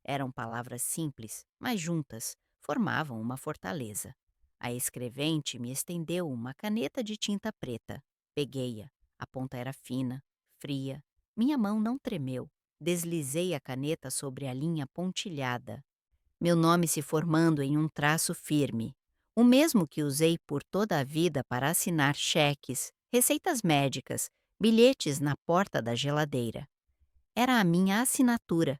Eram palavras simples, mas juntas formavam uma fortaleza. A escrevente me estendeu uma caneta de tinta preta. Peguei-a. A ponta era fina, fria. Minha mão não tremeu. Deslizei a caneta sobre a linha pontilhada. Meu nome se formando em um traço firme. O mesmo que usei por toda a vida para assinar cheques, receitas médicas, bilhetes na porta da geladeira. Era a minha assinatura,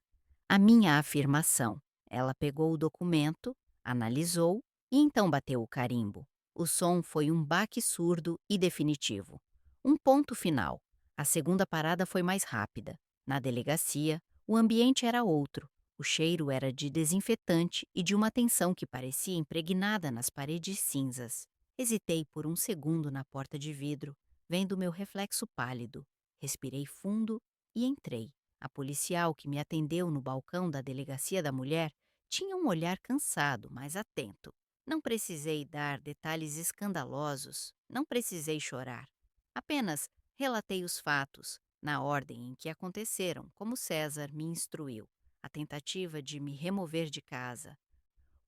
a minha afirmação. Ela pegou o documento, analisou e então bateu o carimbo. O som foi um baque surdo e definitivo. Um ponto final. A segunda parada foi mais rápida. Na delegacia, o ambiente era outro. O cheiro era de desinfetante e de uma tensão que parecia impregnada nas paredes cinzas. Hesitei por um segundo na porta de vidro, vendo meu reflexo pálido. Respirei fundo e entrei. A policial que me atendeu no balcão da delegacia da mulher tinha um olhar cansado, mas atento. Não precisei dar detalhes escandalosos, não precisei chorar. Apenas relatei os fatos, na ordem em que aconteceram, como César me instruiu. A tentativa de me remover de casa,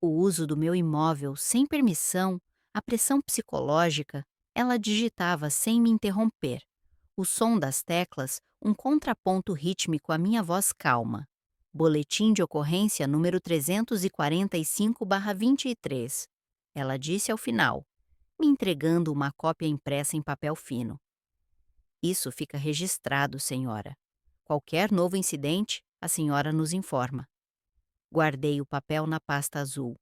o uso do meu imóvel sem permissão, a pressão psicológica, ela digitava sem me interromper. O som das teclas, um contraponto rítmico à minha voz calma. Boletim de ocorrência número 345/23. Ela disse ao final, me entregando uma cópia impressa em papel fino. Isso fica registrado, senhora. Qualquer novo incidente, a senhora nos informa. Guardei o papel na pasta azul.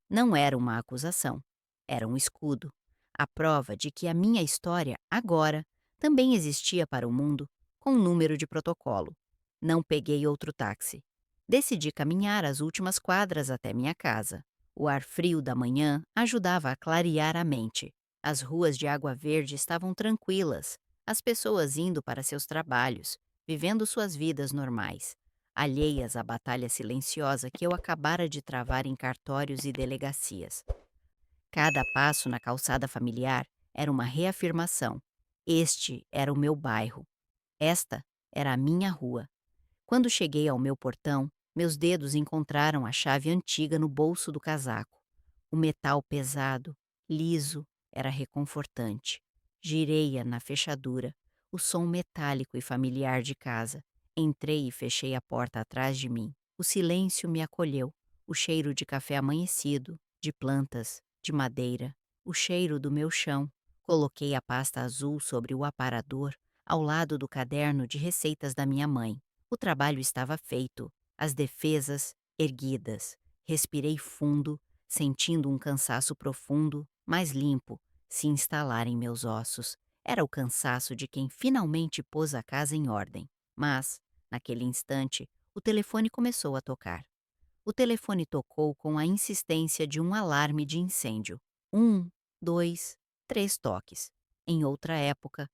Não era uma acusação. Era um escudo. A prova de que a minha história, agora, também existia para o mundo, com um número de protocolo. Não peguei outro táxi. Decidi caminhar as últimas quadras até minha casa. O ar frio da manhã ajudava a clarear a mente. As ruas de Água Verde estavam tranquilas, as pessoas indo para seus trabalhos, vivendo suas vidas normais, alheias à batalha silenciosa que eu acabara de travar em cartórios e delegacias. Cada passo na calçada familiar era uma reafirmação. Este era o meu bairro. Esta era a minha rua. Quando cheguei ao meu portão, meus dedos encontraram a chave antiga no bolso do casaco. O metal pesado, liso, era reconfortante. Girei-a na fechadura, o som metálico e familiar de casa. Entrei e fechei a porta atrás de mim. O silêncio me acolheu. O cheiro de café amanhecido, de plantas, de madeira, o cheiro do meu chão. Coloquei a pasta azul sobre o aparador, ao lado do caderno de receitas da minha mãe. O trabalho estava feito, as defesas erguidas. Respirei fundo, sentindo um cansaço profundo, mas limpo, se instalar em meus ossos. Era o cansaço de quem finalmente pôs a casa em ordem. Mas, naquele instante, o telefone começou a tocar. O telefone tocou com a insistência de um alarme de incêndio. 2, 3 toques. Em outra época,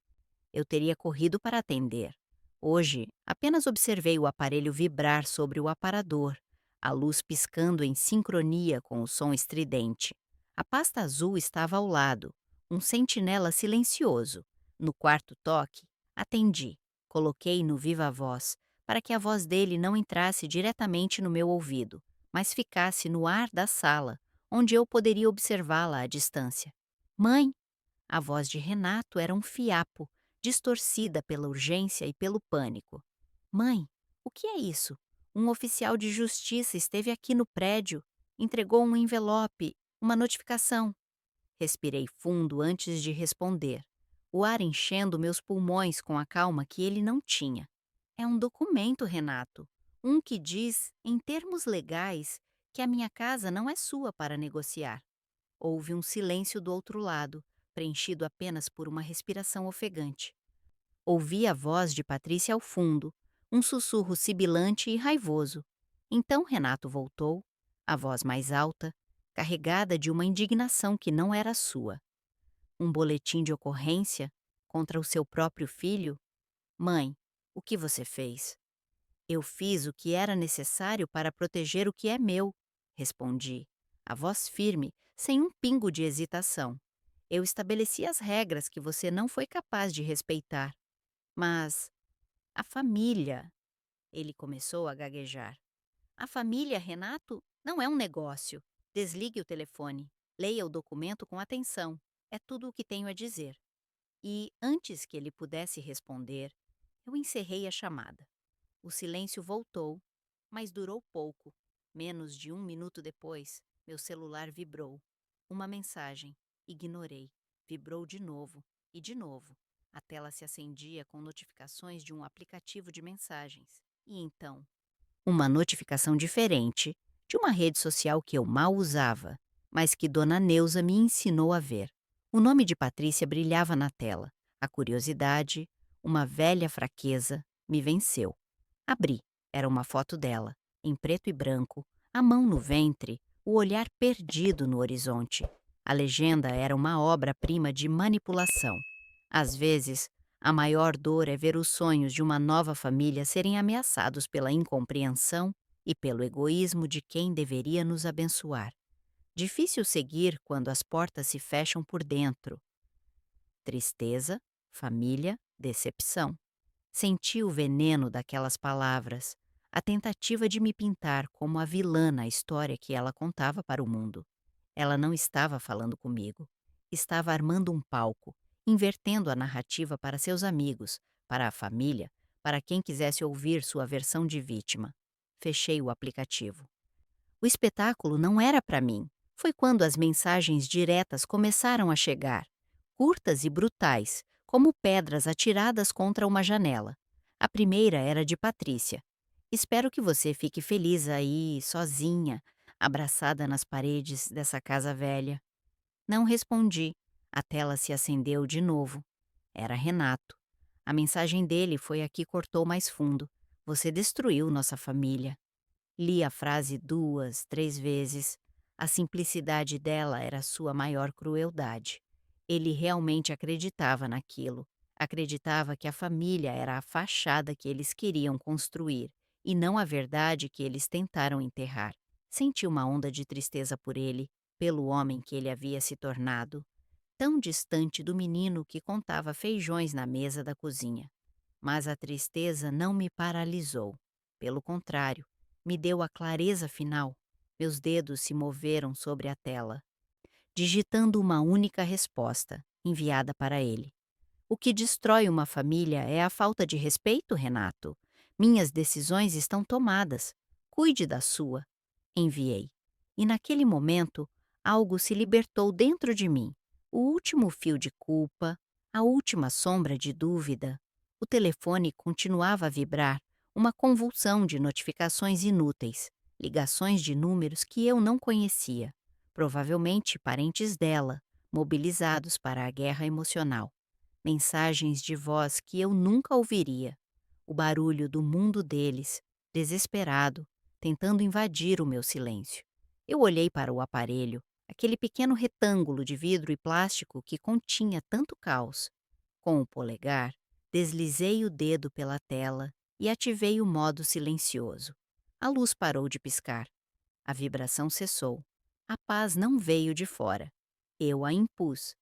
eu teria corrido para atender. Hoje, apenas observei o aparelho vibrar sobre o aparador, a luz piscando em sincronia com o som estridente. A pasta azul estava ao lado, um sentinela silencioso. No quarto toque, atendi. Coloquei no viva-voz, para que a voz dele não entrasse diretamente no meu ouvido, mas ficasse no ar da sala, onde eu poderia observá-la à distância. Mãe! A voz de Renato era um fiapo, distorcida pela urgência e pelo pânico. Mãe, o que é isso? Um oficial de justiça esteve aqui no prédio, entregou um envelope, uma notificação. Respirei fundo antes de responder, o ar enchendo meus pulmões com a calma que ele não tinha. É um documento, Renato. Um que diz, em termos legais, que a minha casa não é sua para negociar. Houve um silêncio do outro lado, preenchido apenas por uma respiração ofegante. Ouvi a voz de Patrícia ao fundo, um sussurro sibilante e raivoso. Então Renato voltou, a voz mais alta, carregada de uma indignação que não era sua. Um boletim de ocorrência contra o seu próprio filho? Mãe, o que você fez? Eu fiz o que era necessário para proteger o que é meu, respondi, a voz firme, sem um pingo de hesitação. Eu estabeleci as regras que você não foi capaz de respeitar. Mas a família, ele começou a gaguejar. A família, Renato, não é um negócio. Desligue o telefone. Leia o documento com atenção. É tudo o que tenho a dizer. E, antes que ele pudesse responder, eu encerrei a chamada. O silêncio voltou, mas durou pouco. Menos de 1 minuto depois, meu celular vibrou. Uma mensagem. Ignorei. Vibrou de novo e de novo. A tela se acendia com notificações de um aplicativo de mensagens. E então, uma notificação diferente, de uma rede social que eu mal usava, mas que Dona Neuza me ensinou a ver. O nome de Patrícia brilhava na tela. A curiosidade, uma velha fraqueza, me venceu. Abri. Era uma foto dela, em preto e branco, a mão no ventre, o olhar perdido no horizonte. A legenda era uma obra-prima de manipulação. Às vezes, a maior dor é ver os sonhos de uma nova família serem ameaçados pela incompreensão e pelo egoísmo de quem deveria nos abençoar. Difícil seguir quando as portas se fecham por dentro. Tristeza, família, decepção. Senti o veneno daquelas palavras, a tentativa de me pintar como a vilã na história que ela contava para o mundo. Ela não estava falando comigo. Estava armando um palco, invertendo a narrativa para seus amigos, para a família, para quem quisesse ouvir sua versão de vítima. Fechei o aplicativo. O espetáculo não era para mim. Foi quando as mensagens diretas começaram a chegar, curtas e brutais, como pedras atiradas contra uma janela. A primeira era de Patrícia. Espero que você fique feliz aí, sozinha, abraçada nas paredes dessa casa velha. Não respondi. A tela se acendeu de novo. Era Renato. A mensagem dele foi a que cortou mais fundo. Você destruiu nossa família. Li a frase 2, 3 vezes. A simplicidade dela era sua maior crueldade. Ele realmente acreditava naquilo. Acreditava que a família era a fachada que eles queriam construir e não a verdade que eles tentaram enterrar. Senti uma onda de tristeza por ele, pelo homem que ele havia se tornado, tão distante do menino que contava feijões na mesa da cozinha. Mas a tristeza não me paralisou. Pelo contrário, me deu a clareza final. Meus dedos se moveram sobre a tela, digitando uma única resposta, enviada para ele. O que destrói uma família é a falta de respeito, Renato. Minhas decisões estão tomadas. Cuide da sua. Enviei. E naquele momento, algo se libertou dentro de mim. O último fio de culpa, a última sombra de dúvida. O telefone continuava a vibrar, uma convulsão de notificações inúteis, ligações de números que eu não conhecia, provavelmente parentes dela, mobilizados para a guerra emocional. Mensagens de voz que eu nunca ouviria. O barulho do mundo deles, desesperado, tentando invadir o meu silêncio. Eu olhei para o aparelho, aquele pequeno retângulo de vidro e plástico que continha tanto caos. Com o polegar, deslizei o dedo pela tela e ativei o modo silencioso. A luz parou de piscar. A vibração cessou. A paz não veio de fora. Eu a impus.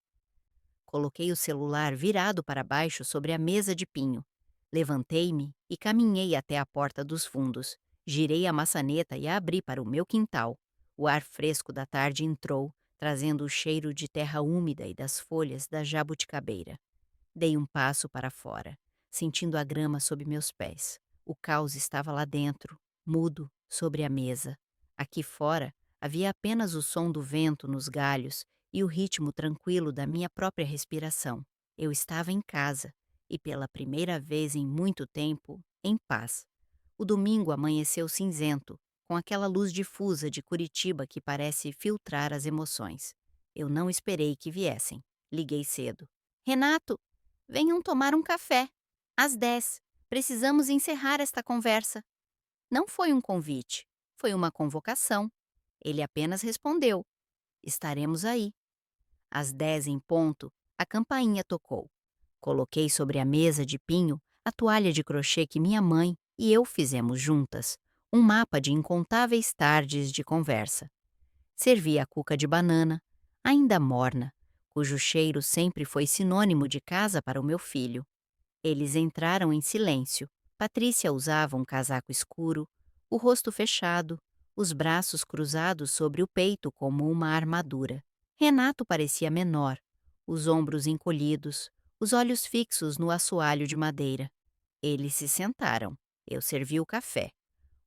Coloquei o celular virado para baixo sobre a mesa de pinho. Levantei-me e caminhei até a porta dos fundos. Girei a maçaneta e a abri para o meu quintal. O ar fresco da tarde entrou, trazendo o cheiro de terra úmida e das folhas da jabuticabeira. Dei um passo para fora, sentindo a grama sob meus pés. O caos estava lá dentro, mudo, sobre a mesa. Aqui fora, havia apenas o som do vento nos galhos e o ritmo tranquilo da minha própria respiração. Eu estava em casa e, pela primeira vez em muito tempo, em paz. O domingo amanheceu cinzento, com aquela luz difusa de Curitiba que parece filtrar as emoções. Eu não esperei que viessem. Liguei cedo. Renato, venham tomar um café. Às 10. Precisamos encerrar esta conversa. Não foi um convite, foi uma convocação. Ele apenas respondeu: estaremos aí. Às 10 em ponto, a campainha tocou. Coloquei sobre a mesa de pinho a toalha de crochê que minha mãe e eu fizemos juntas, um mapa de incontáveis tardes de conversa. Servi a cuca de banana, ainda morna, cujo cheiro sempre foi sinônimo de casa para o meu filho. Eles entraram em silêncio. Patrícia usava um casaco escuro, o rosto fechado, os braços cruzados sobre o peito como uma armadura. Renato parecia menor, os ombros encolhidos, os olhos fixos no assoalho de madeira. Eles se sentaram. Eu servi o café.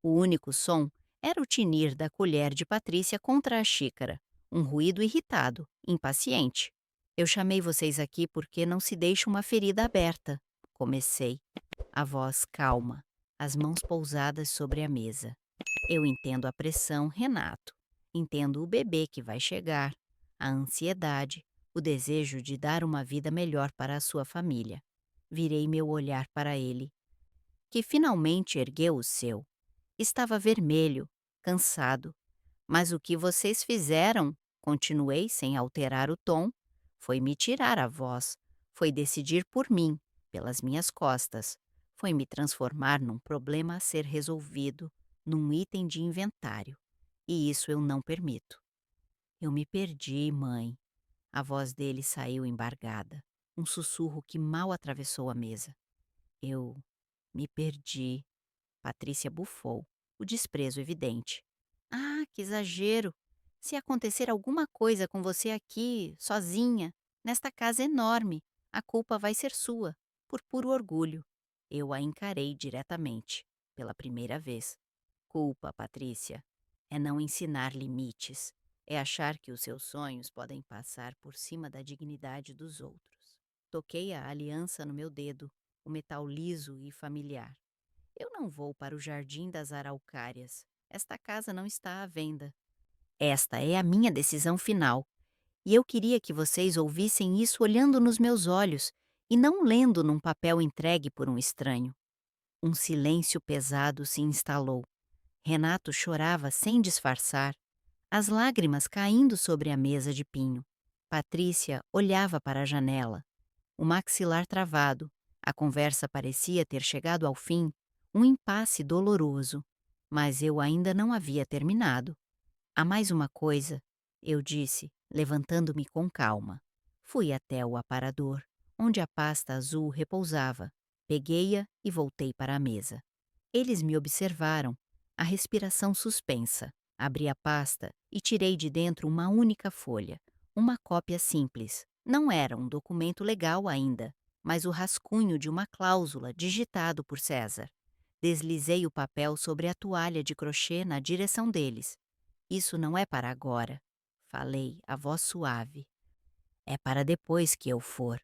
O único som era o tinir da colher de Patrícia contra a xícara, um ruído irritado, impaciente. Eu chamei vocês aqui porque não se deixa uma ferida aberta. Comecei, a voz calma, as mãos pousadas sobre a mesa. Eu entendo a pressão, Renato. Entendo o bebê que vai chegar, a ansiedade, o desejo de dar uma vida melhor para a sua família. Virei meu olhar para ele, que finalmente ergueu o seu. Estava vermelho, cansado. Mas o que vocês fizeram, continuei sem alterar o tom, foi me tirar a voz, foi decidir por mim, pelas minhas costas, foi me transformar num problema a ser resolvido, num item de inventário. E isso eu não permito. Eu me perdi, mãe. A voz dele saiu embargada, um sussurro que mal atravessou a mesa. Eu me perdi. Patrícia bufou, o desprezo evidente. Ah, que exagero! Se acontecer alguma coisa com você aqui, sozinha, nesta casa enorme, a culpa vai ser sua, por puro orgulho. Eu a encarei diretamente, pela primeira vez. culpa, Patrícia. É não ensinar limites. É achar que os seus sonhos podem passar por cima da dignidade dos outros. Toquei a aliança no meu dedo, o metal liso e familiar. Eu não vou para o Jardim das Araucárias. Esta casa não está à venda. Esta é a minha decisão final. E eu queria que vocês ouvissem isso olhando nos meus olhos e não lendo num papel entregue por um estranho. Um silêncio pesado se instalou. Renato chorava sem disfarçar, as lágrimas caindo sobre a mesa de pinho. Patrícia olhava para a janela, o maxilar travado. A conversa parecia ter chegado ao fim, um impasse doloroso. Mas eu ainda não havia terminado. Há mais uma coisa, eu disse, levantando-me com calma. Fui até o aparador, onde a pasta azul repousava. Peguei-a e voltei para a mesa. Eles me observaram, a respiração suspensa. Abri a pasta e tirei de dentro uma única folha, uma cópia simples. Não era um documento legal ainda, mas o rascunho de uma cláusula digitado por César. Deslizei o papel sobre a toalha de crochê na direção deles. Isso não é para agora, falei, a voz suave. É para depois que eu for.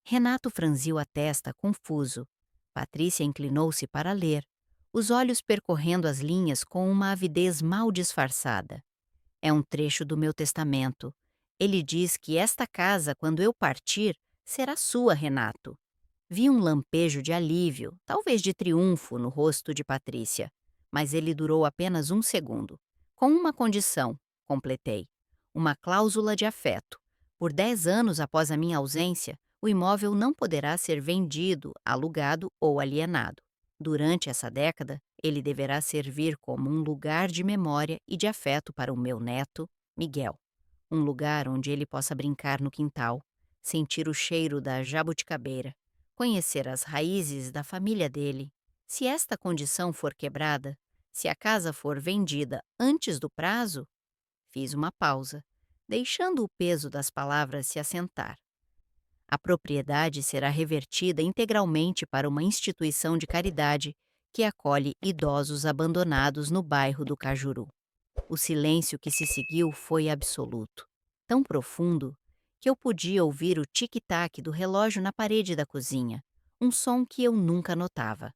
Renato franziu a testa, confuso. Patrícia inclinou-se para ler, os olhos percorrendo as linhas com uma avidez mal disfarçada. É um trecho do meu testamento. Ele diz que esta casa, quando eu partir, será sua, Renato. Vi um lampejo de alívio, talvez de triunfo, no rosto de Patrícia, mas ele durou apenas um segundo. Com uma condição, completei. Uma cláusula de afeto. Por 10 anos após a minha ausência, o imóvel não poderá ser vendido, alugado ou alienado. Durante essa década, ele deverá servir como um lugar de memória e de afeto para o meu neto, Miguel. Um lugar onde ele possa brincar no quintal, sentir o cheiro da jabuticabeira, conhecer as raízes da família dele. Se esta condição for quebrada, se a casa for vendida antes do prazo, fiz uma pausa, deixando o peso das palavras se assentar. A propriedade será revertida integralmente para uma instituição de caridade que acolhe idosos abandonados no bairro do Cajuru. O silêncio que se seguiu foi absoluto, tão profundo que eu podia ouvir o tic-tac do relógio na parede da cozinha, um som que eu nunca notava.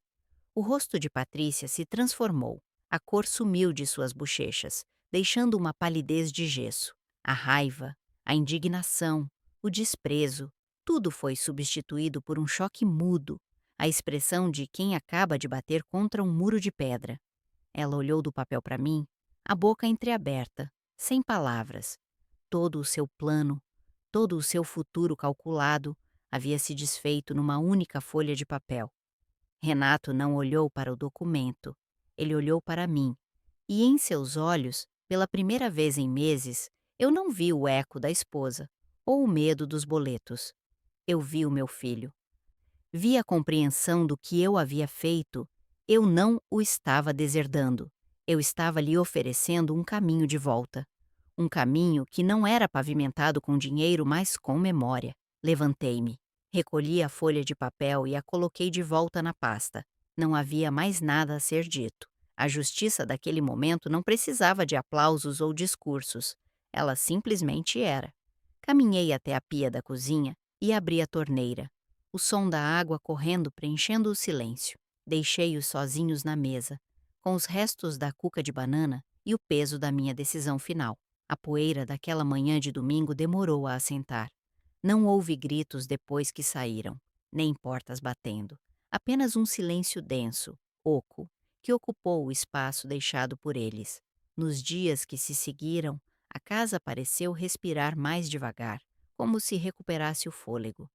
O rosto de Patrícia se transformou, a cor sumiu de suas bochechas, deixando uma palidez de gesso. A raiva, a indignação, o desprezo, tudo foi substituído por um choque mudo, a expressão de quem acaba de bater contra um muro de pedra. Ela olhou do papel para mim, a boca entreaberta, sem palavras. Todo o seu plano, todo o seu futuro calculado havia se desfeito numa única folha de papel. Renato não olhou para o documento, ele olhou para mim, e em seus olhos, pela primeira vez em meses, eu não vi o eco da esposa ou o medo dos boletos. Eu vi o meu filho. Vi a compreensão do que eu havia feito. Eu não o estava deserdando. Eu estava lhe oferecendo um caminho de volta. Um caminho que não era pavimentado com dinheiro, mas com memória. Levantei-me. Recolhi a folha de papel e a coloquei de volta na pasta. Não havia mais nada a ser dito. A justiça daquele momento não precisava de aplausos ou discursos. Ela simplesmente era. Caminhei até a pia da cozinha e abri a torneira. O som da água correndo preenchendo o silêncio. Deixei-os sozinhos na mesa, com os restos da cuca de banana e o peso da minha decisão final. A poeira daquela manhã de domingo demorou a assentar. Não houve gritos depois que saíram, nem portas batendo. Apenas um silêncio denso, oco, que ocupou o espaço deixado por eles. Nos dias que se seguiram, a casa pareceu respirar mais devagar, como se recuperasse o fôlego.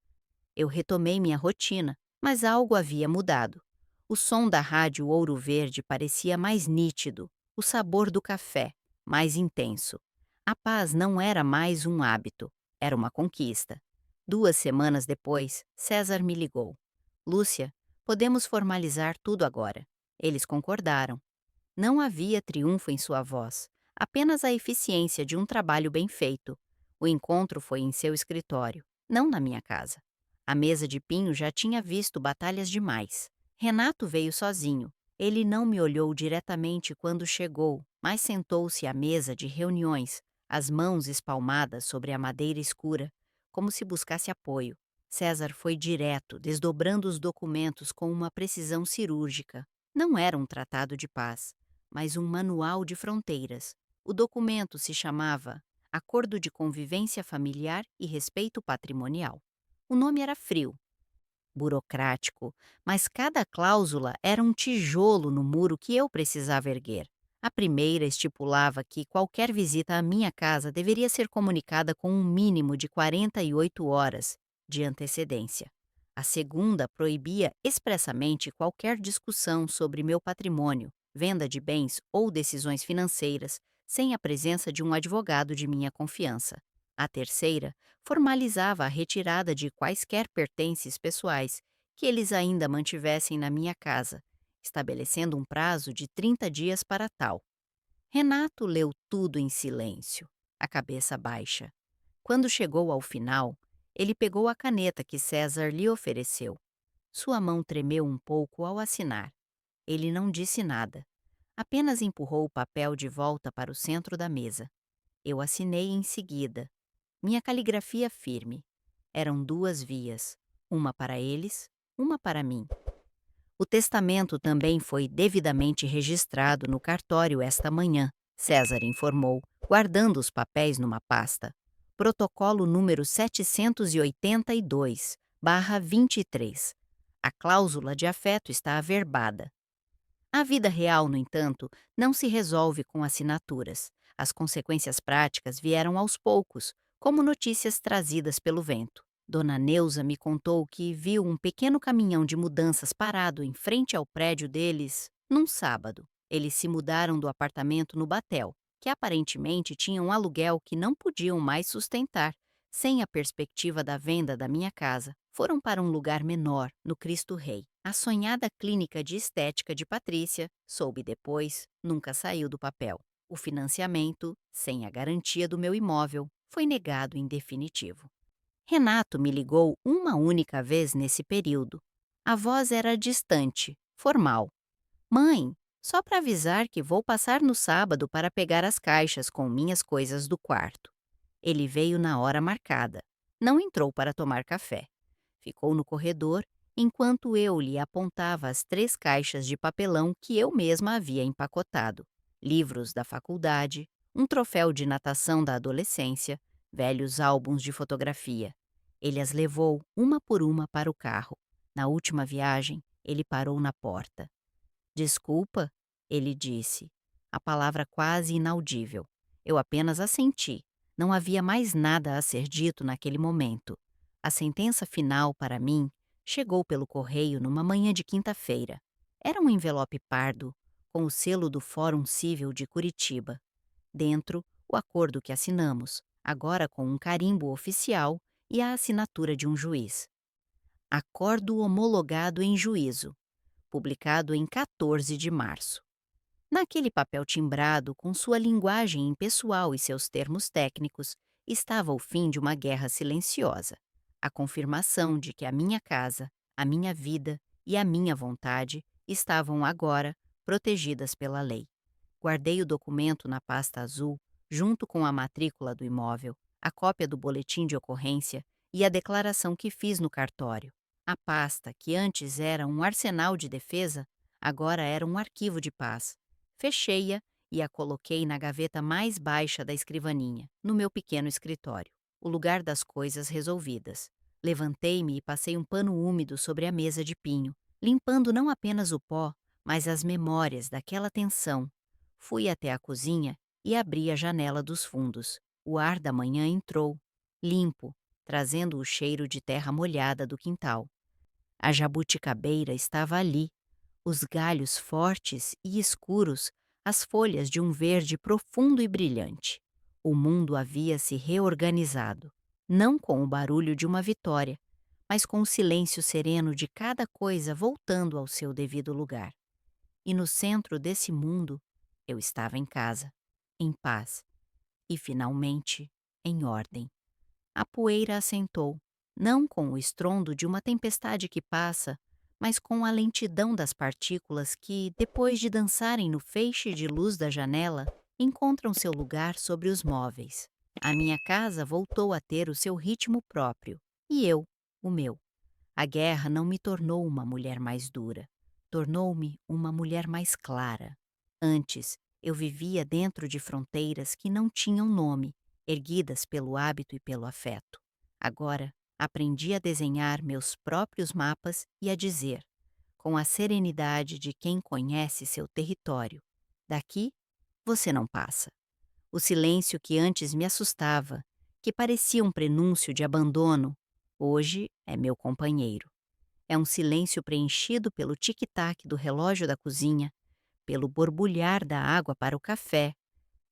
Eu retomei minha rotina, mas algo havia mudado. O som da rádio Ouro Verde parecia mais nítido, o sabor do café, mais intenso. A paz não era mais um hábito, era uma conquista. 2 semanas depois, César me ligou. Lúcia, podemos formalizar tudo agora. Eles concordaram. Não havia triunfo em sua voz, apenas a eficiência de um trabalho bem feito. O encontro foi em seu escritório, não na minha casa. A mesa de pinho já tinha visto batalhas demais. Renato veio sozinho. Ele não me olhou diretamente quando chegou, mas sentou-se à mesa de reuniões, as mãos espalmadas sobre a madeira escura, como se buscasse apoio. César foi direto, desdobrando os documentos com uma precisão cirúrgica. Não era um tratado de paz, mas um manual de fronteiras. O documento se chamava Acordo de Convivência Familiar e Respeito Patrimonial. O nome era frio, burocrático, mas cada cláusula era um tijolo no muro que eu precisava erguer. A primeira estipulava que qualquer visita à minha casa deveria ser comunicada com um mínimo de 48 horas de antecedência. A segunda proibia expressamente qualquer discussão sobre meu patrimônio, venda de bens ou decisões financeiras sem a presença de um advogado de minha confiança. A terceira formalizava a retirada de quaisquer pertences pessoais que eles ainda mantivessem na minha casa, estabelecendo um prazo de 30 dias para tal. Renato leu tudo em silêncio, a cabeça baixa. Quando chegou ao final, ele pegou a caneta que César lhe ofereceu. Sua mão tremeu um pouco ao assinar. Ele não disse nada, apenas empurrou o papel de volta para o centro da mesa. Eu assinei em seguida, minha caligrafia firme. Eram duas vias, uma para eles, uma para mim. O testamento também foi devidamente registrado no cartório esta manhã, César informou, guardando os papéis numa pasta. Protocolo número 782/23. A cláusula de afeto está averbada. A vida real, no entanto, não se resolve com assinaturas. As consequências práticas vieram aos poucos, como notícias trazidas pelo vento. Dona Neuza me contou que viu um pequeno caminhão de mudanças parado em frente ao prédio deles num sábado. Eles se mudaram do apartamento no Batel, que aparentemente tinha um aluguel que não podiam mais sustentar. Sem a perspectiva da venda da minha casa, foram para um lugar menor, no Cristo Rei. A sonhada clínica de estética de Patrícia, soube depois, nunca saiu do papel. O financiamento, sem a garantia do meu imóvel, foi negado em definitivo. Renato me ligou uma única vez nesse período. A voz era distante, formal. Mãe, só para avisar que vou passar no sábado para pegar as caixas com minhas coisas do quarto. Ele veio na hora marcada. Não entrou para tomar café. Ficou no corredor enquanto eu lhe apontava as 3 caixas de papelão que eu mesma havia empacotado. Livros da faculdade, um troféu de natação da adolescência, velhos álbuns de fotografia. Ele as levou uma por uma para o carro. Na última viagem, ele parou na porta. Desculpa, ele disse, a palavra quase inaudível. Eu apenas assenti. Não havia mais nada a ser dito naquele momento. A sentença final, para mim, chegou pelo correio numa manhã de quinta-feira. Era um envelope pardo, com o selo do Fórum Civil de Curitiba. Dentro, o acordo que assinamos, agora com um carimbo oficial e a assinatura de um juiz. Acordo homologado em juízo, publicado em 14 de março. Naquele papel timbrado, com sua linguagem impessoal e seus termos técnicos, estava o fim de uma guerra silenciosa. A confirmação de que a minha casa, a minha vida e a minha vontade estavam agora protegidas pela lei. Guardei o documento na pasta azul, junto com a matrícula do imóvel, a cópia do boletim de ocorrência e a declaração que fiz no cartório. A pasta, que antes era um arsenal de defesa, agora era um arquivo de paz. Fechei-a e a coloquei na gaveta mais baixa da escrivaninha, no meu pequeno escritório, o lugar das coisas resolvidas. Levantei-me e passei um pano úmido sobre a mesa de pinho, limpando não apenas o pó, mas as memórias daquela tensão. Fui até a cozinha e abri a janela dos fundos. O ar da manhã entrou, limpo, trazendo o cheiro de terra molhada do quintal. A jabuticabeira estava ali, os galhos fortes e escuros, as folhas de um verde profundo e brilhante. O mundo havia se reorganizado, não com o barulho de uma vitória, mas com o silêncio sereno de cada coisa voltando ao seu devido lugar. E no centro desse mundo, eu estava em casa, em paz e, finalmente, em ordem. A poeira assentou, não com o estrondo de uma tempestade que passa, mas com a lentidão das partículas que, depois de dançarem no feixe de luz da janela, encontram seu lugar sobre os móveis. A minha casa voltou a ter o seu ritmo próprio, e eu, o meu. A guerra não me tornou uma mulher mais dura, tornou-me uma mulher mais clara. Antes, eu vivia dentro de fronteiras que não tinham nome, erguidas pelo hábito e pelo afeto. Agora, aprendi a desenhar meus próprios mapas e a dizer, com a serenidade de quem conhece seu território: daqui você não passa. O silêncio que antes me assustava, que parecia um prenúncio de abandono, hoje é meu companheiro. É um silêncio preenchido pelo tic-tac do relógio da cozinha, pelo borbulhar da água para o café,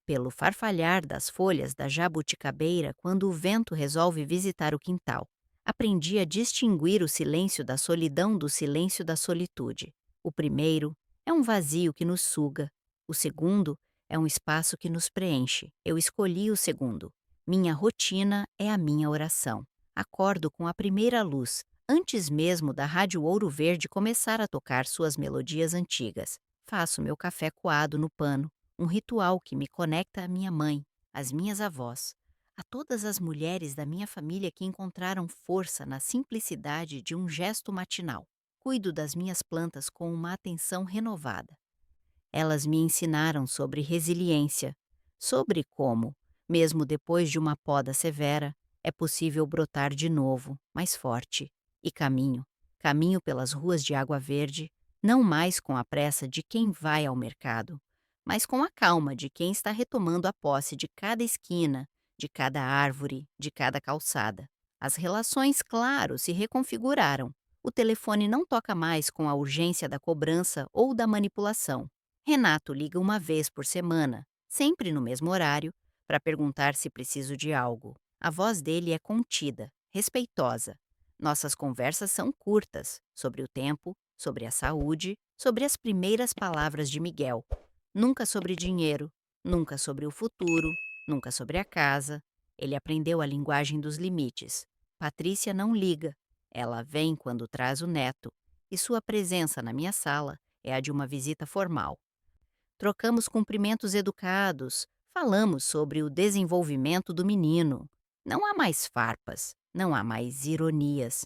pelo farfalhar das folhas da jabuticabeira quando o vento resolve visitar o quintal. Aprendi a distinguir o silêncio da solidão do silêncio da solitude. O primeiro é um vazio que nos suga. O segundo é um espaço que nos preenche. Eu escolhi o segundo. Minha rotina é a minha oração. Acordo com a primeira luz, antes mesmo da Rádio Ouro Verde começar a tocar suas melodias antigas. Faço meu café coado no pano, um ritual que me conecta à minha mãe, às minhas avós, a todas as mulheres da minha família que encontraram força na simplicidade de um gesto matinal. Cuido das minhas plantas com uma atenção renovada. Elas me ensinaram sobre resiliência, sobre como, mesmo depois de uma poda severa, é possível brotar de novo, mais forte. E caminho pelas ruas de Água Verde, não mais com a pressa de quem vai ao mercado, mas com a calma de quem está retomando a posse de cada esquina, de cada árvore, de cada calçada. As relações, claro, se reconfiguraram. O telefone não toca mais com a urgência da cobrança ou da manipulação. Renato liga uma vez por semana, sempre no mesmo horário, para perguntar se preciso de algo. A voz dele é contida, respeitosa. Nossas conversas são curtas, sobre o tempo, sobre a saúde, sobre as primeiras palavras de Miguel. Nunca sobre dinheiro, nunca sobre o futuro, nunca sobre a casa. Ele aprendeu a linguagem dos limites. Patrícia não liga. Ela vem quando traz o neto, e sua presença na minha sala é a de uma visita formal. Trocamos cumprimentos educados, falamos sobre o desenvolvimento do menino. Não há mais farpas, não há mais ironias.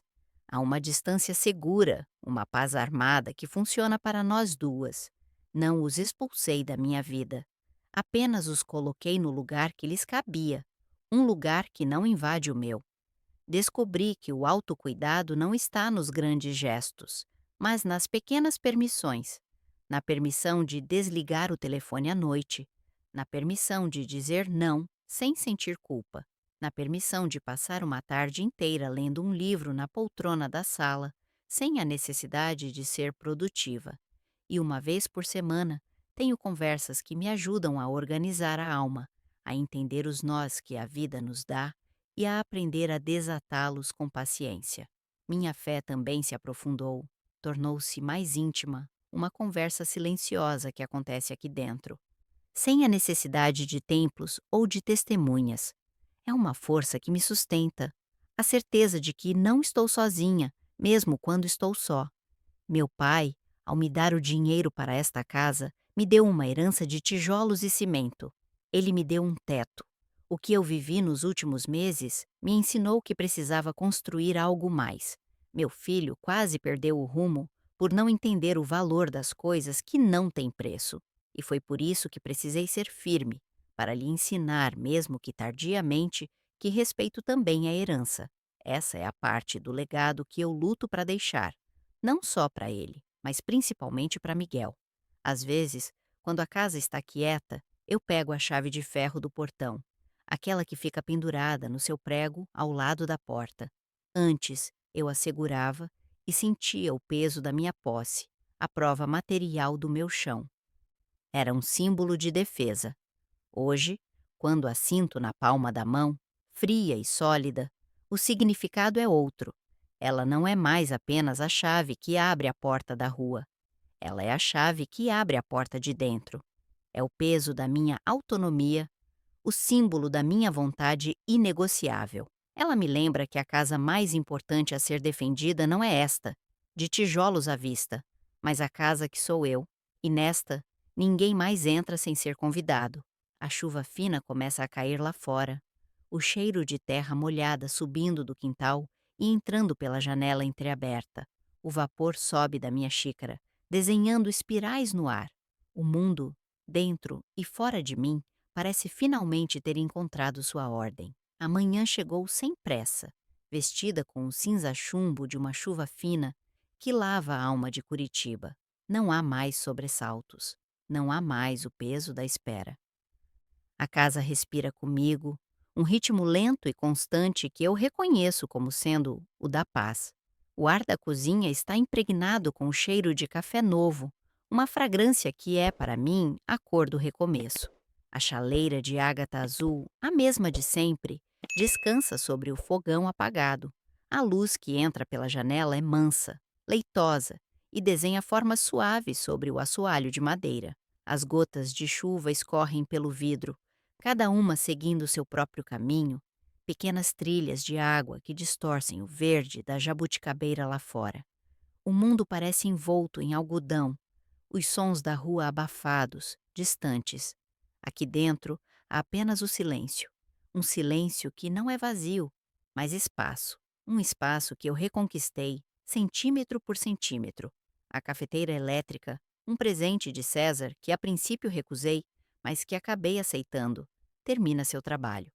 Há uma distância segura, uma paz armada que funciona para nós duas. Não os expulsei da minha vida. Apenas os coloquei no lugar que lhes cabia, um lugar que não invade o meu. Descobri que o autocuidado não está nos grandes gestos, mas nas pequenas permissões. Na permissão de desligar o telefone à noite, na permissão de dizer não sem sentir culpa, na permissão de passar uma tarde inteira lendo um livro na poltrona da sala, sem a necessidade de ser produtiva. E uma vez por semana, tenho conversas que me ajudam a organizar a alma, a entender os nós que a vida nos dá e a aprender a desatá-los com paciência. Minha fé também se aprofundou, tornou-se mais íntima, uma conversa silenciosa que acontece aqui dentro, sem a necessidade de templos ou de testemunhas. É uma força que me sustenta, a certeza de que não estou sozinha, mesmo quando estou só. Meu pai, ao me dar o dinheiro para esta casa, me deu uma herança de tijolos e cimento. Ele me deu um teto. O que eu vivi nos últimos meses me ensinou que precisava construir algo mais. Meu filho quase perdeu o rumo por não entender o valor das coisas que não têm preço. E foi por isso que precisei ser firme, para lhe ensinar, mesmo que tardiamente, que respeito também a herança. Essa é a parte do legado que eu luto para deixar, não só para ele, mas principalmente para Miguel. Às vezes, quando a casa está quieta, eu pego a chave de ferro do portão, aquela que fica pendurada no seu prego ao lado da porta. Antes, eu a segurava e sentia o peso da minha posse, a prova material do meu chão. Era um símbolo de defesa. Hoje, quando a sinto na palma da mão, fria e sólida, o significado é outro. Ela não é mais apenas a chave que abre a porta da rua. Ela é a chave que abre a porta de dentro. É o peso da minha autonomia, o símbolo da minha vontade inegociável. Ela me lembra que a casa mais importante a ser defendida não é esta, de tijolos à vista, mas a casa que sou eu, e nesta ninguém mais entra sem ser convidado. A chuva fina começa a cair lá fora, o cheiro de terra molhada subindo do quintal e entrando pela janela entreaberta. O vapor sobe da minha xícara, desenhando espirais no ar. O mundo, dentro e fora de mim, parece finalmente ter encontrado sua ordem. A manhã chegou sem pressa, vestida com o cinza chumbo de uma chuva fina que lava a alma de Curitiba. Não há mais sobressaltos. Não há mais o peso da espera. A casa respira comigo, um ritmo lento e constante que eu reconheço como sendo o da paz. O ar da cozinha está impregnado com o cheiro de café novo, uma fragrância que é, para mim, a cor do recomeço. A chaleira de ágata azul, a mesma de sempre, descansa sobre o fogão apagado. A luz que entra pela janela é mansa, leitosa e desenha formas suaves sobre o assoalho de madeira. As gotas de chuva escorrem pelo vidro, cada uma seguindo seu próprio caminho, pequenas trilhas de água que distorcem o verde da jabuticabeira lá fora. O mundo parece envolto em algodão, os sons da rua abafados, distantes. Aqui dentro há apenas o silêncio. Um silêncio que não é vazio, mas espaço. Um espaço que eu reconquistei, centímetro por centímetro. A cafeteira elétrica, um presente de César que a princípio recusei, mas que acabei aceitando, termina seu trabalho.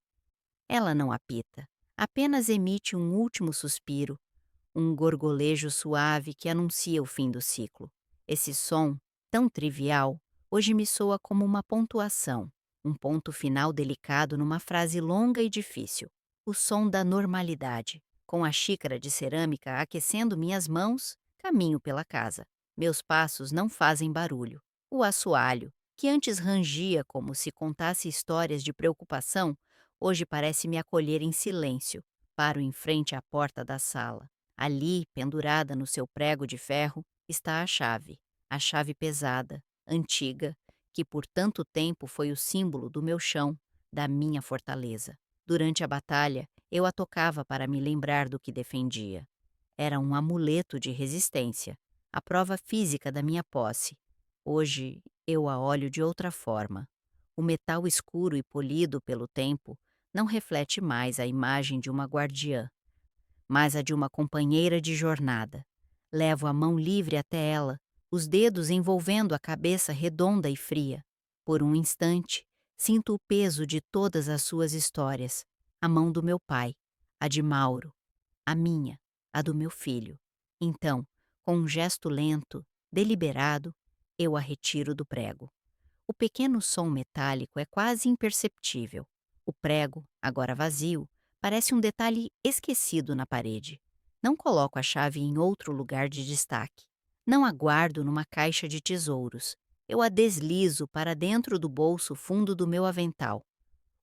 Ela não apita, apenas emite um último suspiro, um gorgolejo suave que anuncia o fim do ciclo. Esse som, tão trivial, hoje me soa como uma pontuação, um ponto final delicado numa frase longa e difícil. O som da normalidade. Com a xícara de cerâmica aquecendo minhas mãos, caminho pela casa. Meus passos não fazem barulho. O assoalho, que antes rangia como se contasse histórias de preocupação, hoje parece me acolher em silêncio. Paro em frente à porta da sala. Ali, pendurada no seu prego de ferro, está a chave pesada, antiga, que por tanto tempo foi o símbolo do meu chão, da minha fortaleza. Durante a batalha, eu a tocava para me lembrar do que defendia. Era um amuleto de resistência, a prova física da minha posse. Hoje, eu a olho de outra forma. O metal escuro e polido pelo tempo não reflete mais a imagem de uma guardiã, mas a de uma companheira de jornada. Levo a mão livre até ela, os dedos envolvendo a cabeça redonda e fria. Por um instante, sinto o peso de todas as suas histórias. A mão do meu pai, a de Mauro, a minha, a do meu filho. Então, com um gesto lento, deliberado, eu a retiro do prego. O pequeno som metálico é quase imperceptível. O prego, agora vazio, parece um detalhe esquecido na parede. Não coloco a chave em outro lugar de destaque. Não a guardo numa caixa de tesouros. Eu a deslizo para dentro do bolso fundo do meu avental.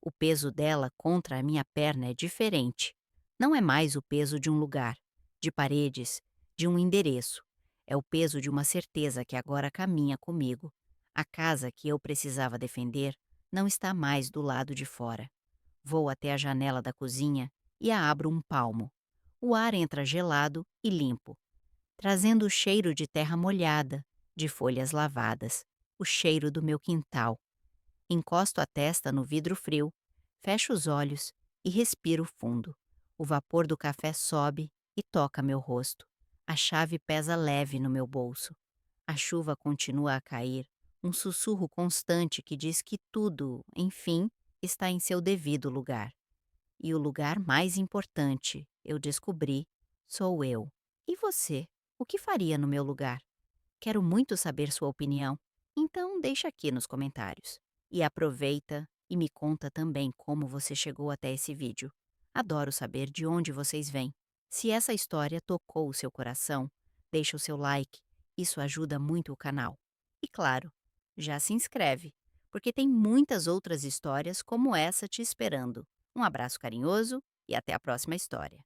O peso dela contra a minha perna é diferente. Não é mais o peso de um lugar, de paredes, de um endereço. É o peso de uma certeza que agora caminha comigo. A casa que eu precisava defender não está mais do lado de fora. Vou até a janela da cozinha e a abro um palmo. O ar entra gelado e limpo, trazendo o cheiro de terra molhada, de folhas lavadas, o cheiro do meu quintal. Encosto a testa no vidro frio, fecho os olhos e respiro fundo. O vapor do café sobe e toca meu rosto. A chave pesa leve no meu bolso. A chuva continua a cair, um sussurro constante que diz que tudo, enfim, está em seu devido lugar. E o lugar mais importante, eu descobri, sou eu. E você? O que faria no meu lugar? Quero muito saber sua opinião. Então deixa aqui nos comentários. E aproveita e me conta também como você chegou até esse vídeo. Adoro saber de onde vocês vêm. Se essa história tocou o seu coração, deixa o seu like. Isso ajuda muito o canal. E claro, já se inscreve, porque tem muitas outras histórias como essa te esperando. Um abraço carinhoso e até a próxima história.